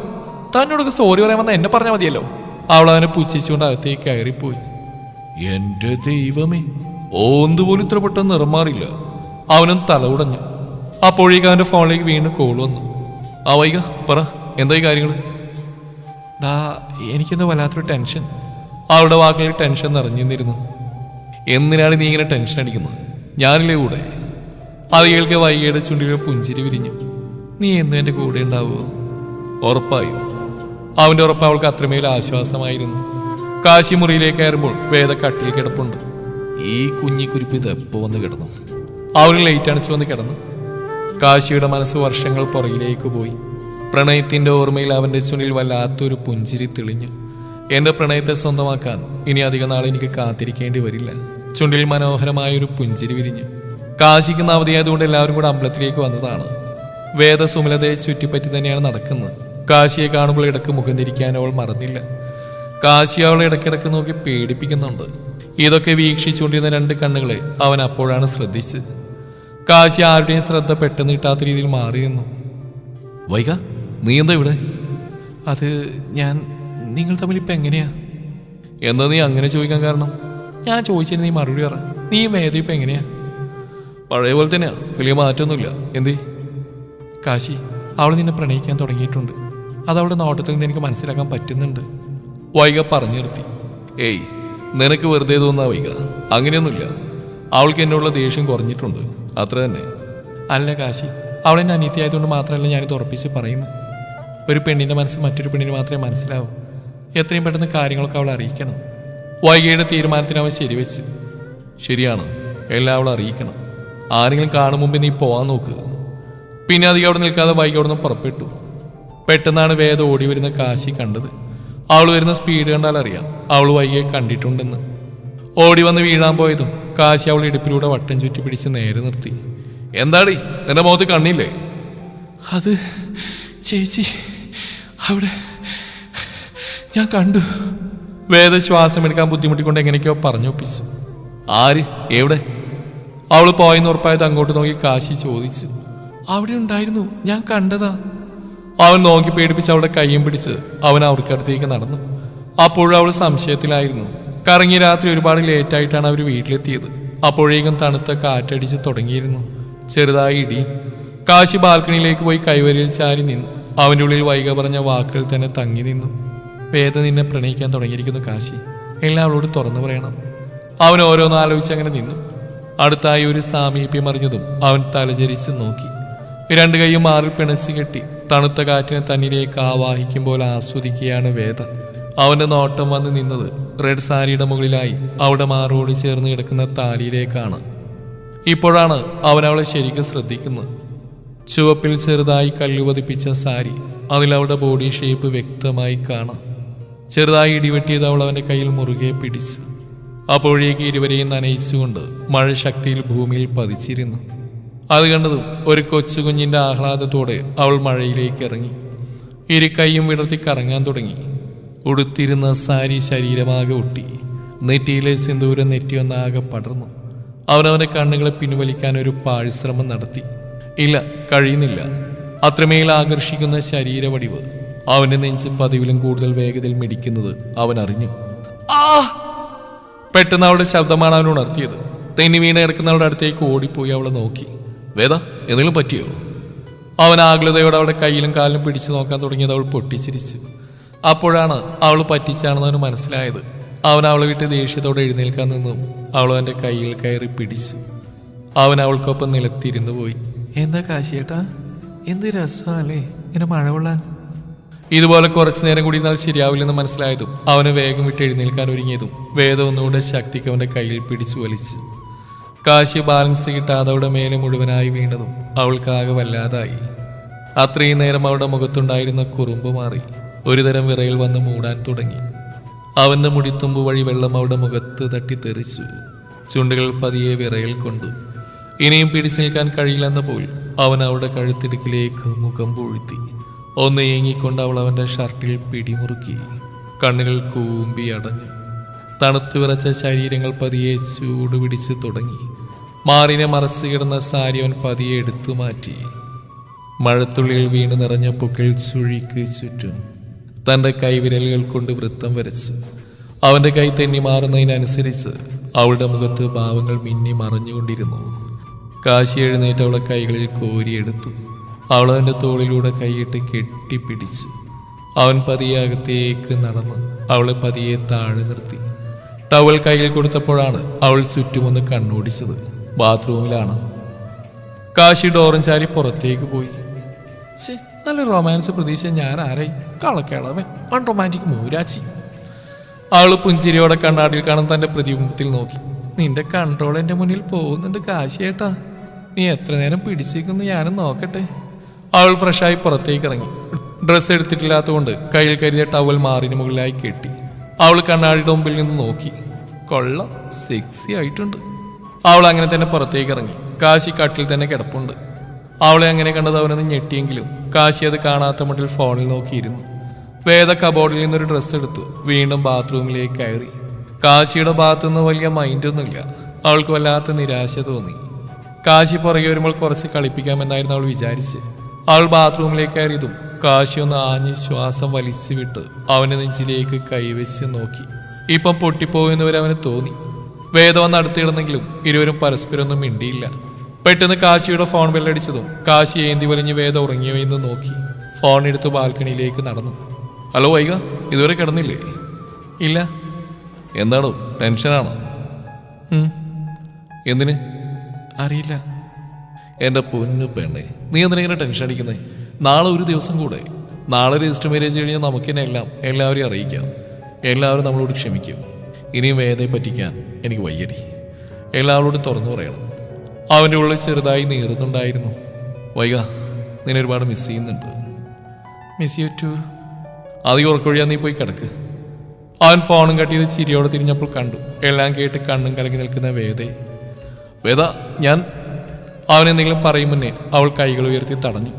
തന്നോടൊക്കെ സോറി പറയാൻ വന്നാൽ എന്നെ പറഞ്ഞാൽ മതിയല്ലോ. അവൾ അവനെ പുച്ഛിച്ചുകൊണ്ട് അകത്തേക്ക് കയറിപ്പോയി. എന്റെ ദൈവമേ, ഓന്തുപോലും ഇത്ര പെട്ടെന്ന് നിറമാറില്ല. അവനും തല ഉടഞ്ഞു. അപ്പോഴേക്ക് അവന്റെ ഫോണിലേക്ക് വീണ്ടും കോൾ വന്നു. ആ വൈക പറ, എന്തായി കാര്യങ്ങൾ? എനിക്കെന്തോ വല്ലാത്തൊരു ടെൻഷൻ. അവളുടെ വാക്കുകളിൽ ടെൻഷൻ നിറഞ്ഞിരുന്നു. എന്തിനാണ് നീ ഇങ്ങനെ ടെൻഷൻ അടിക്കുന്നത്? ഞാനില്ലേ കൂടെ? അത് കേൾക്കെ വൈകിയുടെ ചുണ്ടിലെ പുഞ്ചിരി വിരിഞ്ഞു. നീ എന്നും എൻ്റെ കൂടെ ഉണ്ടാവുമോ? ഉറപ്പായും. അവൻ്റെ ഉറപ്പ് അവൾക്ക് അത്രമേൽ ആശ്വാസമായിരുന്നു. കാശി മുറിയിലേക്ക് കയറുമ്പോൾ വേദ കട്ടിൽ കിടപ്പുണ്ട്. ഈ കുഞ്ഞിക്കുരിപ്പ് ഇത് എപ്പോ വന്ന് കിടന്നു? അവന് ലൈറ്റ് അണിച്ച് വന്ന് കിടന്നു. കാശിയുടെ മനസ്സ് വർഷങ്ങൾ പുറകിലേക്ക് പോയി. പ്രണയത്തിന്റെ ഓർമ്മയിൽ അവന്റെ ചുണ്ടിൽ വല്ലാത്തൊരു പുഞ്ചിരി തെളിഞ്ഞു. എന്റെ പ്രണയത്തെ സ്വന്തമാക്കാൻ ഇനി അധിക നാൾ എനിക്ക് കാത്തിരിക്കേണ്ടി വരില്ല. ചുണ്ടിൽ മനോഹരമായൊരു പുഞ്ചിരി വിരിഞ്ഞു. കാശിക്ക് അവധിയായതുകൊണ്ട് എല്ലാവരും കൂടെ അമ്പലത്തിലേക്ക് വന്നതാണ്. വേദ സുമലതയെ ചുറ്റിപ്പറ്റി തന്നെയാണ് നടക്കുന്നത്. കാശിയെ കാണുമ്പോൾ ഇടക്ക് മുഖം തിരിക്കാൻ അവൾ മറന്നില്ല. കാശി അവളെ ഇടയ്ക്കിടക്ക് നോക്കി പേടിപ്പിക്കുന്നുണ്ട്. ഇതൊക്കെ വീക്ഷിച്ചുകൊണ്ടിരുന്ന രണ്ട് കണ്ണുകളെ അവൻ അപ്പോഴാണ് ശ്രദ്ധിച്ചത്. കാശി ആരുടെയും ശ്രദ്ധ പെട്ടെന്ന് കിട്ടാത്ത രീതിയിൽ മാറി നിന്നു. വൈക, നീ എന്താ ഇവിടെ? അത് നിങ്ങൾ തമ്മിൽ ഇപ്പം എങ്ങനെയാ? എന്താ നീ അങ്ങനെ ചോദിക്കാൻ കാരണം? ഞാൻ ചോദിച്ചതിന് നീ മറുപടി പറ. നീ വേദ ഇപ്പം എങ്ങനെയാ? പഴയ പോലെ തന്നെയാ, വലിയ മാറ്റമൊന്നുമില്ല. എന്തേ? കാശി, അവൾ നിന്നെ പ്രണയിക്കാൻ തുടങ്ങിയിട്ടുണ്ട്. അത് അവളുടെ നോട്ടത്തിൽ നിന്ന് എനിക്ക് മനസ്സിലാക്കാൻ പറ്റുന്നുണ്ട്. വൈക പറഞ്ഞു നിർത്തി. ഏയ്, നിനക്ക് വെറുതെ തോന്നാ വൈക. അങ്ങനെയൊന്നുമില്ല. അവൾക്ക് എന്നോടുള്ള ദേഷ്യം കുറഞ്ഞിട്ടുണ്ട്, അത്ര തന്നെ. അല്ല കാശി, അവളെന്നെ അനീതിയായതുകൊണ്ട് മാത്രമല്ല ഞാനിത് ഉറപ്പിച്ച് പറയുന്നു. ഒരു പെണ്ണിൻ്റെ മനസ്സ് മറ്റൊരു പെണ്ണിന് മാത്രമേ മനസ്സിലാവൂ. എത്രയും പെട്ടെന്ന് കാര്യങ്ങളൊക്കെ അവളെ അറിയിക്കണം. വൈകിയുടെ തീരുമാനത്തിന് അവൻ ശരിവെച്ച്. ശരിയാണ്, എല്ലാം അവളെ അറിയിക്കണം. ആരെങ്കിലും കാണും മുമ്പേ നീ പോവാൻ നോക്ക്. പിന്നെ അധികം അവിടെ നിൽക്കാതെ വൈകി അവിടെ നിന്ന് പുറപ്പെട്ടു. പെട്ടെന്നാണ് വേദ ഓടി വരുന്ന കാശി കണ്ടത്. അവൾ വരുന്ന സ്പീഡ് കണ്ടാൽ അറിയാം അവൾ വൈകിയെ കണ്ടിട്ടുണ്ടെന്ന്. ഓടി വന്ന് വീഴാൻ പോയതും കാശി അവൾ ഇടുപ്പിലൂടെ വട്ടം ചുറ്റി പിടിച്ച് നേരെ നിർത്തി. എന്താടി, നിന്റെ മുഖത്ത് കണ്ണില്ലേ? അത് ചേച്ചി, അവിടെ ഞാൻ കണ്ടു. വേദ ശ്വാസം എടുക്കാൻ ബുദ്ധിമുട്ടിക്കൊണ്ട് എങ്ങനെയൊക്കെയോ പറഞ്ഞൊപ്പിച്ചു. ആര്? എവിടെ? അവൾ പോയെന്ന് ഉറപ്പായത് അങ്ങോട്ട് നോക്കി കാശി ചോദിച്ചു. അവിടെ ഉണ്ടായിരുന്നു, ഞാൻ കണ്ടതാ. അവൻ നോക്കി പേടിപ്പിച്ച് അവളുടെ കയ്യും പിടിച്ച് അവൻ അവർക്കടുത്തേക്ക് നടന്നു. അപ്പോഴും അവൾ സംശയത്തിലായിരുന്നു. കറങ്ങി രാത്രി ഒരുപാട് ലേറ്റായിട്ടാണ് അവർ വീട്ടിലെത്തിയത്. അപ്പോഴേക്കും തണുത്ത കാറ്റടിച്ച് തുടങ്ങിയിരുന്നു. ചെറുതായി ഇടിയും. കാശി ബാൽക്കണിയിലേക്ക് പോയി കൈവരിയിൽ ചാരി നിന്നു. അവൻ്റെ ഉള്ളിൽ വൈക പറഞ്ഞ വാക്കുകൾ തന്നെ തങ്ങി നിന്നു. വേദ നിന്നെ പ്രണയിക്കാൻ തുടങ്ങിയിരിക്കുന്നു കാശി, എല്ലാം അവളോട് തുറന്നു പറയണം. അവൻ ഓരോന്ന് ആലോചിച്ച് അങ്ങനെ നിന്നു. അടുത്തായി ഒരു സാമീപ്യം അറിഞ്ഞതും അവൻ തലചരിച്ച് നോക്കി. രണ്ട് കൈയും മാറിൽ പിണച്ച് കെട്ടി തണുത്ത കാറ്റിനെ തന്നിലേക്ക് ആവാഹിക്കുമ്പോൾ ആസ്വദിക്കുകയാണ് വേദ. അവന്റെ നോട്ടം വന്ന് നിന്നത് റെഡ് സാരിയുടെ മുകളിലായി അവിടെ മാറോട് ചേർന്ന് കിടക്കുന്ന താലിയിലേക്കാണ്. ഇപ്പോഴാണ് അവൻ അവളെ ശരിക്കും ശ്രദ്ധിക്കുന്നത്. ചുവപ്പിൽ ചെറുതായി കല്ലുപതിപ്പിച്ച സാരി, അതിലവളുടെ ബോഡി ഷേപ്പ് വ്യക്തമായി കാണാം. ചെറുതായി ഇടിവെട്ടിയത് അവൾ അവന്റെ കയ്യിൽ മുറുകെ പിടിച്ചു. അപ്പോഴേക്ക് ഇരുവരെയും നനയിച്ചുകൊണ്ട് മഴ ശക്തിയിൽ ഭൂമിയിൽ പതിച്ചിരുന്നു. അത് കണ്ടതും ഒരു കൊച്ചുകുഞ്ഞിന്റെ ആഹ്ലാദത്തോടെ അവൾ മഴയിലേക്ക് ഇറങ്ങി. ഇരു കൈയും വിടർത്തി കറങ്ങാൻ തുടങ്ങി. ഉടുത്തിരുന്ന സാരി ശരീരമാകെ ഒട്ടി. നെറ്റിയിലെ സിന്ദൂരം നെറ്റിയൊന്നാകെ പടർന്നു. അവനവന്റെ കണ്ണുകളെ പിൻവലിക്കാൻ ഒരു പാഴ്ശ്രമം നടത്തി. ഇല്ല, കഴിയുന്നില്ല. അത്രമേൽ ആകർഷിക്കുന്ന ശരീരവടിവ് അവന്റെ നെഞ്ച് പതിവിലും കൂടുതൽ വേഗതയിൽ മിടിക്കുന്നത് അവൻ അറിഞ്ഞു. പെട്ടെന്ന് അവളുടെ ശബ്ദമാണ് അവൻ ഉണർത്തിയത്. തെന്നി വീണ് കിടക്കുന്നവളുടെ അടുത്തേക്ക് ഓടിപ്പോയി അവളെ നോക്കി. വേദ, എന്തെങ്കിലും പറ്റിയോ? അവൻ ആകുലതയോടെ അവളുടെ കയ്യിലും കാലിലും പിടിച്ചു നോക്കാൻ തുടങ്ങിയത് അവൾ പൊട്ടിച്ചിരിച്ചു. അപ്പോഴാണ് അവൾ പറ്റിച്ചാണെന്ന് അവന് മനസ്സിലായത്. അവൻ അവളെ വിട്ട് ദേഷ്യത്തോടെ എഴുന്നേൽക്കാൻ നിന്നും അവൾ അവൻ്റെ കയ്യിൽ കയറി പിടിച്ചു. അവൻ അവൾക്കൊപ്പം നിലത്തിരുന്നു പോയി. എന്താ കാശിയേട്ടാ, എന്ത് രസമല്ലേ ഇങ്ങനെ മഴ കൊള്ളാൻ? ഇതുപോലെ കുറച്ചു നേരം കൂടി എന്നാൽ ശരിയാവില്ലെന്ന് മനസ്സിലായതും അവന് വേഗം വിട്ട് എഴുന്നേൽക്കാൻ ഒരുങ്ങിയതും വേദ ഒന്നുകൂടെ ശക്തിക്ക് അവൻ്റെ കയ്യിൽ പിടിച്ചു വലിച്ചു. കാശി ബാലൻസ് കിട്ടാതെ അവളുടെ മേലെ മുഴുവനായി വീണതും അവൾക്കാകെ വല്ലാതായി. അത്രയും നേരം അവളുടെ മുഖത്തുണ്ടായിരുന്ന കുറുമ്പ് മാറി ഒരുതരം വിറയിൽ വന്ന് മൂടാൻ തുടങ്ങി. അവന്റെ മുടിത്തുമ്പ് വഴി വെള്ളം അവളുടെ മുഖത്ത് തട്ടി തെറിച്ചു. ചുണ്ടുകൾ പതിയെ വിറയിൽ കൊണ്ടു. ഇനിയും പിടിച്ചു നിൽക്കാൻ കഴിയില്ലെന്ന പോൽ അവൻ അവളുടെ കഴുത്തിടുക്കിലേക്ക് മുഖം പൂഴ്ത്തി. ഒന്ന് ഏങ്ങിക്കൊണ്ട് അവൾ അവന്റെ ഷർട്ടിൽ പിടിമുറുക്കി. കണ്ണുകൾ കൂമ്പി അടഞ്ഞു. തണുത്തു വിറച്ച ശരീരങ്ങൾ പതിയെ ചൂട് പിടിച്ച് തുടങ്ങി. മാറിനെ മറച്ചു കിടന്ന സാരി അവൻ പതിയെ എടുത്തു മാറ്റി. മഴത്തുള്ളിൽ വീണ് നിറഞ്ഞ പുക്കിൽ ചുഴിക്ക് ചുറ്റും തൻ്റെ കൈവിരലുകൾ കൊണ്ട് വൃത്തം വരച്ചു. അവൻ്റെ കൈ തെന്നി മാറുന്നതിനനുസരിച്ച് അവളുടെ മുഖത്ത് ഭാവങ്ങൾ മിന്നി മറഞ്ഞുകൊണ്ടിരുന്നു. കാശി എഴുന്നേറ്റ് അവളെ കൈകളിൽ കോരിയെടുത്തു. അവളവൻ്റെ തോളിലൂടെ കൈയിട്ട് കെട്ടിപ്പിടിച്ചു. അവൻ പതിയെ അകത്തേക്ക് നടന്ന് അവളെ പതിയെ താഴെ നിർത്തി. ടവൽ കയ്യിൽ കൊടുത്തപ്പോഴാണ് അവൾ ചുറ്റുമൊന്ന് കണ്ണോടിച്ചത്. ബാത്റൂമിലാണ്. കാശി ഡോറും ചാരി പുറത്തേക്ക് പോയി. നല്ല റൊമാൻസ് പ്രതീക്ഷ ഞാൻ ആരായി? കളക്കേളവൻ അൺറൊമാൻറ്റിക് മൂരാച്ചി. അവള് പുഞ്ചിരിയോടെ കണ്ണാടിയിൽ കാണും തന്റെ പ്രതിബിംബത്തിൽ നോക്കി. നിന്റെ കൺട്രോൾ എന്റെ മുന്നിൽ പോകുന്നുണ്ട് കാശിയേട്ടാ, നീ എത്ര നേരം പിടിച്ചേക്കുന്നു ഞാനും നോക്കട്ടെ. അവൾ ഫ്രഷായി പുറത്തേക്ക് ഇറങ്ങി. ഡ്രസ്സ് എടുത്തിട്ടില്ലാത്തതുകൊണ്ട് കയ്യിൽ കരുതിയ ടവൽ മാറിന് മുകളിലായി കെട്ടി. അവൾ കണ്ണാടിയുടെ മുമ്പിൽ നിന്ന് നോക്കി. കൊള്ളാം, സെക്സി ആയിട്ടുണ്ട്. അവൾ അങ്ങനെ തന്നെ പുറത്തേക്ക് ഇറങ്ങി. കാശി കട്ടിൽ തന്നെ കിടപ്പുണ്ട്. അവളെ അങ്ങനെ കണ്ടത് അവനൊന്ന് ഞെട്ടിയെങ്കിലും കാശി അത് കാണാത്ത മട്ടിൽ ഫോണിൽ നോക്കിയിരുന്നു. വേദ കബോർഡിൽ നിന്നൊരു ഡ്രസ്സ് എടുത്തു വീണ്ടും ബാത്റൂമിലേക്ക് കയറി. കാശിയുടെ ഭാഗത്തുനിന്ന് വലിയ മൈൻഡൊന്നുമില്ല. അവൾക്ക് വല്ലാത്ത നിരാശ തോന്നി. കാശി പുറകെ വരുമ്പോൾ കുറച്ച് കളിപ്പിക്കാമെന്നായിരുന്നു അവൾ വിചാരിച്ച്. അവൾ ബാത്റൂമിലേക്ക് കയറിയതും കാശി ഒന്ന് ആഞ്ഞ് ശ്വാസം വലിച്ചു വിട്ട് അവന്റെ നെഞ്ചിലേക്ക് കൈവച്ച് നോക്കി. ഇപ്പം പൊട്ടിപ്പോകുന്നവരെ അവന് തോന്നി. വേദ വന്ന് അടുത്തിടുന്നെങ്കിലും ഇരുവരും പരസ്പരം ഒന്നും മിണ്ടിയില്ല. പെട്ടെന്ന് കാശിയുടെ ഫോൺ ബെല്ലടിച്ചതും കാശി ഏന്തി വലിഞ്ഞ് വേദ ഉറങ്ങിയവയെന്ന് നോക്കി ഫോൺ എടുത്ത് ബാൽക്കണിയിലേക്ക് നടന്നു. ഹലോ വൈക, ഇതുവരെ കിടന്നില്ലേ? ഇല്ല. എന്താണോ, ടെൻഷനാണോ? എന്തിന്? അറിയില്ല. എൻ്റെ പൊന്നു പെണ്ണെ, നീ എന്തിനാ ടെൻഷൻ അടിക്കുന്നത്? നാളെ ഒരു ദിവസം കൂടെ. നാളെ രജിസ്റ്റർ മാരേജ് കഴിഞ്ഞാൽ നമുക്ക് തന്നെ എല്ലാവരെയും അറിയിക്കാം. എല്ലാവരും നമ്മളോട് ക്ഷമിക്കും. ഇനിയും വേദയെ പറ്റിക്കാൻ എനിക്ക് വയ്യടി. എല്ലാവരോടും തുറന്നു പറയണം. അവൻ്റെ ഉള്ളിൽ ചെറുതായി നീറുന്നുണ്ടായിരുന്നു. വൈക, നിന്നെ ഒരുപാട് മിസ് ചെയ്യുന്നുണ്ട്. Miss you too. അധികം ഉറക്കൊഴിയാൻ നീ പോയി കിടക്ക്. അവൻ ഫോണും കട്ടിയത് ചിരിയോടെ തിരിഞ്ഞപ്പോൾ കണ്ടു. എല്ലാം കേട്ട് കണ്ണും കലങ്ങി നിൽക്കുന്ന വേദയെ. വേദ, ഞാൻ അവനെന്തെങ്കിലും പറയും മുന്നേ അവൾ കൈകൾ ഉയർത്തി തടഞ്ഞു.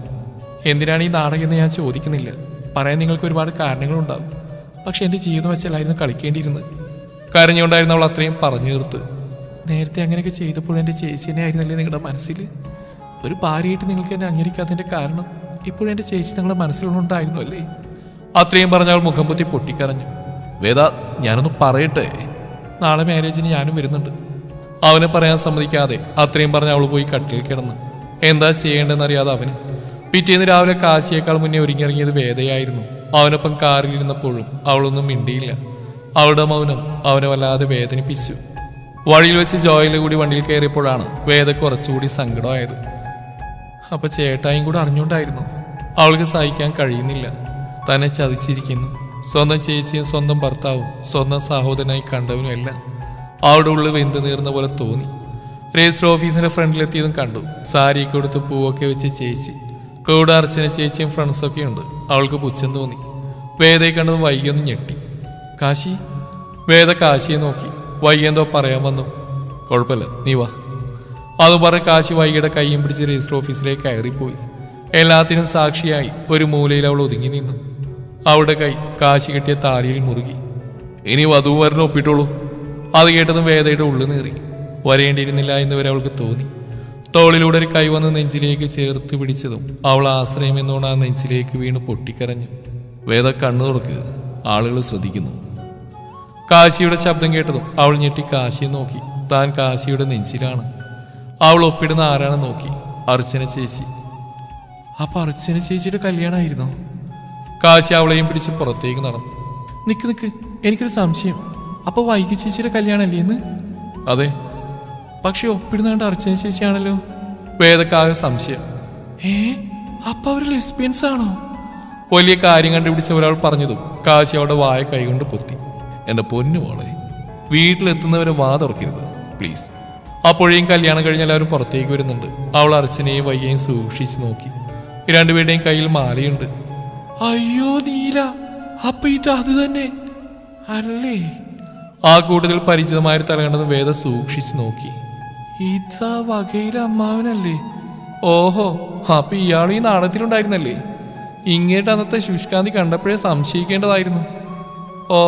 എന്തിനാണ് ഈ നാടകമെന്ന് ഞാൻ ചോദിക്കുന്നില്ല. പറയാൻ നിങ്ങൾക്ക് ഒരുപാട് കാരണങ്ങളുണ്ടാവും. പക്ഷെ എൻ്റെ ജീവിതം വെച്ചല്ലായിരുന്നു കളിക്കേണ്ടിയിരുന്നത്. കരഞ്ഞുകൊണ്ടായിരുന്നു അവൾ അത്രയും പറഞ്ഞു തീർത്ത്. നേരത്തെ അങ്ങനെയൊക്കെ ചെയ്തപ്പോഴും എൻ്റെ ചേച്ചിനെ ആയിരുന്നല്ലേ നിങ്ങളുടെ മനസ്സിൽ? ഒരു ഭാര്യയായിട്ട് നിങ്ങൾക്ക് എന്നെ അംഗീകരിക്കാത്തതിൻ്റെ കാരണം ഇപ്പോഴും എൻ്റെ ചേച്ചി നിങ്ങളുടെ മനസ്സിലുണ്ടായിരുന്നു അല്ലേ? അത്രയും പറഞ്ഞ അവൾ മുഖം പൊത്തി പൊട്ടിക്കരഞ്ഞു. വേദ, ഞാനൊന്ന് പറയട്ടെ. നാളെ മാരേജിന് ഞാനും വരുന്നുണ്ട്. അവനെ പറയാൻ സമ്മതിക്കാതെ അത്രയും പറഞ്ഞ് അവൾ പോയി കട്ടിൽ കിടന്നു. എന്താ ചെയ്യേണ്ടതെന്നറിയാതെ അവന്. പിറ്റേന്ന് രാവിലെ കാശിയേക്കാൾ മുന്നേ ഒരുങ്ങിയിറങ്ങിയത് വേദയായിരുന്നു. അവനൊപ്പം കാറിലിരുന്നപ്പോഴും അവളൊന്നും മിണ്ടിയില്ല. അവളുടെ മൗനം അവനെ വല്ലാതെ വേദനിപ്പിച്ചു. വഴിയിൽ വെച്ച് ജോയിലെ കൂടി വണ്ടിയിൽ കയറിയപ്പോഴാണ് വേദ കുറച്ചുകൂടി സങ്കടമായത്. അപ്പൊ ചേട്ടായും കൂടെ അറിഞ്ഞുകൊണ്ടായിരുന്നു. അവൾക്ക് സഹിക്കാൻ കഴിയുന്നില്ല. തന്നെ ചതിച്ചിരിക്കുന്നു. സ്വന്തം ചേച്ചിയും സ്വന്തം ഭർത്താവും സ്വന്തം സഹോദരനായി കണ്ടവനുമല്ല. അവളുടെ ഉള്ളിൽ വെന്ത് നീർന്ന പോലെ തോന്നി. രജിസ്റ്റർ ഓഫീസിന്റെ ഫ്രണ്ടിലെത്തിയതും കണ്ടു. സാരിയൊക്കെ കൊടുത്ത് പൂവൊക്കെ വെച്ച് ചേച്ചി. കൂടെ അർച്ചന ചേച്ചിയും ഫ്രണ്ട്സൊക്കെ ഉണ്ട്. അവൾക്ക് പുച്ഛം തോന്നി. വേദയെ കണ്ടതും വൈകിയൊന്ന് ഞെട്ടി. കാശി? വേദ കാശിയെ നോക്കി. വൈകി എന്തോ പറയാൻ വന്നു. കുഴപ്പമില്ല, നീ വാ. അത് പറഞ്ഞ് കാശി വൈകിയുടെ കൈയും പിടിച്ച് രജിസ്റ്റർ ഓഫീസിലേക്ക് കയറിപ്പോയി. എല്ലാത്തിനും സാക്ഷിയായി ഒരു മൂലയിൽ അവൾ ഒതുങ്ങി നിന്നു. അവളുടെ കൈ കാശി കെട്ടിയ താലിയിൽ മുറുകി. ഇനി വധുവരനെ ഒപ്പിട്ടോളൂ. അത് കേട്ടതും വേദയുടെ ഉള്ളു നീറി. വരേണ്ടിയിരുന്നില്ല എന്ന് വരെ അവൾക്ക് തോന്നി. തോളിലൂടെ ഒരു കൈ വന്ന് നെഞ്ചിലേക്ക് ചേർത്ത് പിടിച്ചതും അവൾ ആശ്രയം എന്നോണം ആ നെഞ്ചിലേക്ക് വീണ് പൊട്ടിക്കരഞ്ഞു. വേദ, കണ്ണു തുറക്ക്, ആളുകൾ ശ്രദ്ധിക്കുന്നു. കാശിയുടെ ശബ്ദം കേട്ടതും അവൾ ഞെട്ടി കാശിയെ നോക്കി. താൻ കാശിയുടെ നെഞ്ചിലാണ്. അവൾ ഒപ്പിടുന്ന ആരാണ് നോക്കി. അർച്ചന ചേച്ചി. അപ്പൊ അർച്ചന ചേച്ചിയുടെ കല്യാണമായിരുന്നോ? കാശി അവളെയും പിടിച്ച് പുറത്തേക്ക് നടന്നു. നിക്ക്, എനിക്കൊരു സംശയം. അപ്പൊ വൈകി ചേച്ചിയുടെ കല്യാണമല്ലേ എന്ന്? അതെ. പക്ഷെ ഒപ്പിടുന്നാണ്ട് അർച്ചന ചേച്ചിയാണല്ലോ. വേദക്കാകെ സംശയം. അപ്പൊ അവര് ലെസ്ബിയൻസ് ആണോ? വലിയ കാര്യം കണ്ടുപിടിച്ച ഒരാൾ പറഞ്ഞതും കാശി അവളുടെ വായ കൈകൊണ്ട് പൊത്തി. എൻ്റെ പൊന്നു മോളെ, വീട്ടിലെത്തുന്നവരെ വാ തുറക്കരുത് പ്ലീസ്. അപ്പോഴേയും കല്യാണം കഴിഞ്ഞ് എല്ലാവരും പുറത്തേക്ക് വരുന്നുണ്ട്. അവൾ അർച്ചനയും വയ്യയും സൂക്ഷിച്ച് നോക്കി. രണ്ടുപേരുടെയും കയ്യിൽ മാലയുണ്ട്. അയ്യോ നീല, അപ്പൊ ഇത് അത് തന്നെ അല്ലേ? ആ കൂട്ടത്തിൽ പരിചിതമായ തല കണ്ടതും വേദ സൂക്ഷിച്ച് നോക്കി. ഇതാ വകയിലെ അമ്മാവനല്ലേ? ഓഹോ, അപ്പൊ ഇയാൾ ഈ നാടകത്തിലുണ്ടായിരുന്നല്ലേ? ഇങ്ങേട്ട് അന്നത്തെ ശുഷ്കാന്തി കണ്ടപ്പോഴേ സംശയിക്കേണ്ടതായിരുന്നു. ഓ,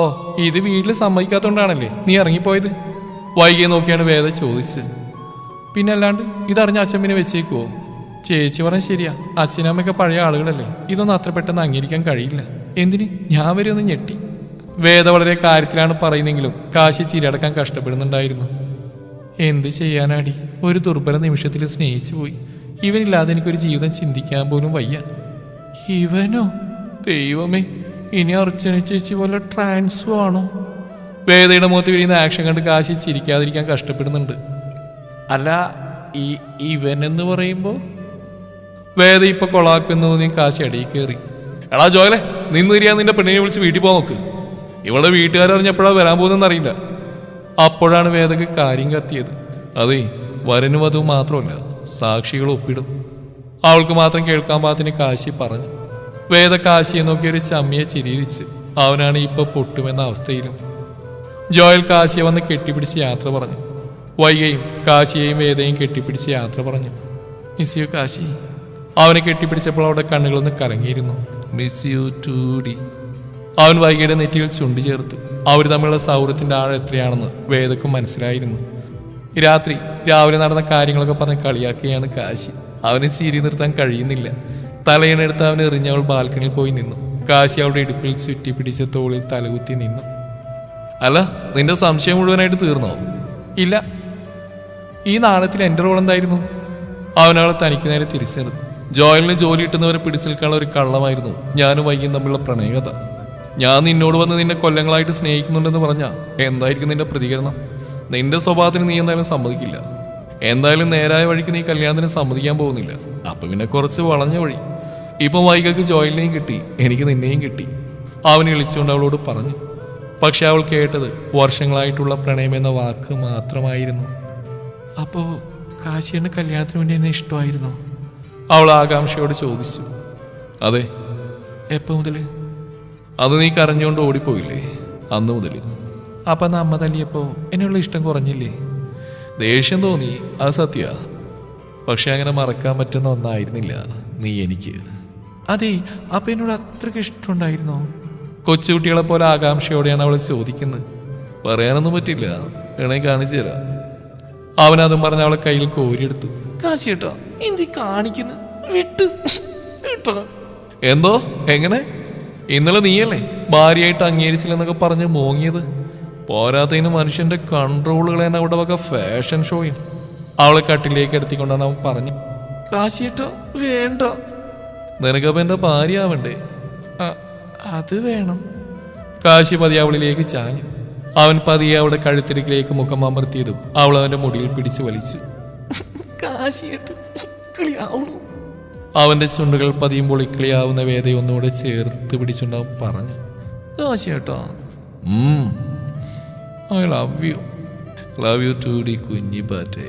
ഇത് വീട്ടിൽ സമ്മതിക്കാത്തോണ്ടാണല്ലേ നീ ഇറങ്ങിപ്പോയത്? വൈകിയെ നോക്കിയാണ് വേദ ചോദിച്ചത്. പിന്നല്ലാണ്ട് ഇതറിഞ്ഞ അച്ഛമ്മനെ വെച്ചേക്കുവോ? ചേച്ചി പറഞ്ഞ ശരിയാ, അച്ഛനമ്മയൊക്കെ പഴയ ആളുകളല്ലേ. ഇതൊന്നും അത്ര പെട്ടെന്ന് അംഗീകരിക്കാൻ കഴിയില്ല. എന്തിന്? ഞാൻ വരെ ഒന്ന് ഞെട്ടി. വേദ വളരെ കാര്യത്തിലാണ് പറയുന്നെങ്കിലും കാശി ചിരിയടക്കാൻ കഷ്ടപ്പെടുന്നുണ്ടായിരുന്നു. എന്ത് ചെയ്യാനാടി, ഒരു ദുർബല നിമിഷത്തിൽ സ്നേഹിച്ചു പോയി. ഇവനില്ലാതെ എനിക്കൊരു ജീവിതം ചിന്തിക്കാൻ പോലും വയ്യ. ഇവനോ? ദൈവമേ, ഇനി അർച്ചന ചേച്ചി പോലെ ട്രാൻസും ആണോ? വേദയുടെ മുഖത്ത് വിരിയുന്ന ആക്ഷൻ കണ്ട് കാശി ചിരിക്കാതിരിക്കാൻ കഷ്ടപ്പെടുന്നുണ്ട്. അല്ല, ഇവനെന്ന് പറയുമ്പോ വേദ ഇപ്പൊ കൊളാക്കുന്നു തോന്നി കാശി അടിയിൽ കയറി. എടാ ജോയലെ, നിന്നിരിയാ നിന്റെ പെണ്ണിനെ വിളിച്ച് വീട്ടിൽ പോകാൻ നോക്ക്. ഇവളുടെ വീട്ടുകാരറിഞ്ഞപ്പോഴാ വരാൻ പോകുന്നറിയില്ല. അപ്പോഴാണ് വേദക്ക് കാര്യം കത്തിയത്. അതെ, വരനും വധുവും മാത്രമല്ല, സാക്ഷികൾ ഒപ്പിടും. അവൾക്ക് മാത്രം കേൾക്കാൻ പാകത്തിന് കാശി പറഞ്ഞു. വേദ കാശിയെ നോക്കി ഒരു ചമ്മിയെ ചിരിയിച്ചു. അവനാണ് ഇപ്പൊ പൊട്ടുമെന്ന അവസ്ഥയിലും. ജോയൽ കാശിയെ വന്ന് കെട്ടിപ്പിടിച്ച് യാത്ര പറഞ്ഞു. വൈകയും കാശിയെയും വേദയും കെട്ടിപ്പിടിച്ച് യാത്ര പറഞ്ഞു. Miss you Kashi. അവനെ കെട്ടിപ്പിടിച്ചപ്പോൾ അവളുടെ കണ്ണുകളൊന്ന് കലങ്ങിയിരുന്നു. മിസ് യു ടു ഡി. അവൻ വൈകിയുടെ നെറ്റിയിൽ ചുണ്ടി ചേർത്തു. അവർ തമ്മിലുള്ള സൗഹൃദത്തിന്റെ ആഴം എത്രയാണെന്ന് വേദക്കും മനസ്സിലായിരുന്നു. രാവിലെ നടന്ന കാര്യങ്ങളൊക്കെ പറഞ്ഞ് കളിയാക്കുകയാണ് കാശി. അവന് ചിരി നിർത്താൻ കഴിയുന്നില്ല. തലയണെടുത്ത് അവൻ എറിഞ്ഞവൾ ബാൽക്കണിയിൽ പോയി നിന്നു. കാശി അവളുടെ ഇടുപ്പിൽ ചുറ്റി പിടിച്ച തോളിൽ തലകുത്തി നിന്നു. അല്ല, നിന്റെ സംശയം മുഴുവനായിട്ട് തീർന്നോ? ഇല്ല. ഈ നാടകത്തിൽ എൻ്റെ റോൾ എന്തായിരുന്നു? അവനവളെ തനിക്ക് നേരെ തിരിച്ചെടുത്തു. ജോയലിന് ജോലി കിട്ടുന്നവരെ പിടിച്ചെടുക്കാനുള്ള ഒരു കള്ളമായിരുന്നു ഞാനും വൈകിയും തമ്മിലുള്ള പ്രണയകഥ. ഞാൻ നിന്നോട് വന്ന് നിന്നെ കൊല്ലങ്ങളായിട്ട് സ്നേഹിക്കുന്നുണ്ടെന്ന് പറഞ്ഞാ എന്തായിരിക്കും നിന്റെ പ്രതികരണം? നിന്റെ സ്വഭാവത്തിന് നീ എന്തായാലും സമ്മതിക്കില്ല. എന്തായാലും നേരായ വഴിക്ക് നീ കല്യാണത്തിന് സമ്മതിക്കാൻ പോകുന്നില്ല. അപ്പൊ പിന്നെ കുറച്ച് വളഞ്ഞ വഴി. ഇപ്പൊ വൈകക്ക് ജോയലിനെയും കിട്ടി, എനിക്ക് നിന്നെയും കിട്ടി. അവൻ വിളിച്ചുകൊണ്ട് അവളോട് പറഞ്ഞു. പക്ഷെ അവൾ കേട്ടത് വർഷങ്ങളായിട്ടുള്ള പ്രണയം എന്ന വാക്ക് മാത്രമായിരുന്നു. അപ്പോ കാശിയുടെ കല്യാണത്തിന് വേണ്ടി എന്നെ ഇഷ്ടമായിരുന്നോ? അവൾ ആകാംക്ഷയോട് ചോദിച്ചു. അതെ. എപ്പോ മുതല്? അത് നീ കരഞ്ഞുകൊണ്ട് ഓടിപ്പോയില്ലേ, അന്ന് മുതൽ. അപ്പൊ നമ്മ തല്ലിയപ്പോ എന്നുള്ള ഇഷ്ടം കുറഞ്ഞില്ലേ? ദേഷ്യം തോന്നി, അത് സത്യ. പക്ഷെ അങ്ങനെ മറക്കാൻ പറ്റുന്ന ഒന്നായിരുന്നില്ല നീ എനിക്ക്. അതെ, അപ്പൊ എന്നോട് അത്രയ്ക്ക് ഇഷ്ടമുണ്ടായിരുന്നോ? കൊച്ചുകുട്ടികളെ പോലെ ആകാംക്ഷയോടെയാണ് അവൾ ചോദിക്കുന്നത്. പറയാനൊന്നും പറ്റില്ല, വേണമെങ്കിൽ കാണിച്ചു തരാം. അവനതും പറഞ്ഞ് അവളെ കയ്യിൽ കോരിയെടുത്തു. കാശിയേട്ടോ, എന്തി കാണിക്കുന്നു? വിട്ട്. ഏട്ടാ. എന്തോ എങ്ങനെ ഇന്നലെ നീയല്ലേ ഭാര്യയായിട്ട് അംഗീകരിച്ചില്ലെന്നൊക്കെ പറഞ്ഞ് മോങ്ങിയത്? പോരാത്തതിന് മനുഷ്യന്റെ കൺട്രോളുകൾ തന്നെ അവിടെ വക ഫാഷൻ ഷോയും. അവളെ കട്ടിലേക്ക് എടുത്തിക്കൊണ്ടാണ് അവൻ പറഞ്ഞു. കാശിയേട്ടാ വേണ്ട. നിനക്കപ്പം എൻ്റെ ഭാര്യ ആവണ്ടേ? അത് വേണം. കാശി പതിയെ അവളിലേക്ക് ചാഞ്ഞു. അവൻ പതിയെ അവളുടെ കഴുത്തിരിക്കിലേക്ക് മുഖം അമർത്തിയതും അവൾ അവന്റെ മുടിയിൽ പിടിച്ചു വലിച്ചു. കാശിയേട്ടാ കളിയാവണു. അവന്റെ ചുണ്ടുകൾ പതിയുമ്പോൾ ഇക്കിളിയാവുന്ന വേദ ഒന്നുകൂടെ ചേർത്ത് പിടിച്ചുണ്ടാവും പറഞ്ഞു. കാശിയേട്ടാ ഐ ലവ് യു ടു ഡി കുഞ്ഞി പാറ്റേ.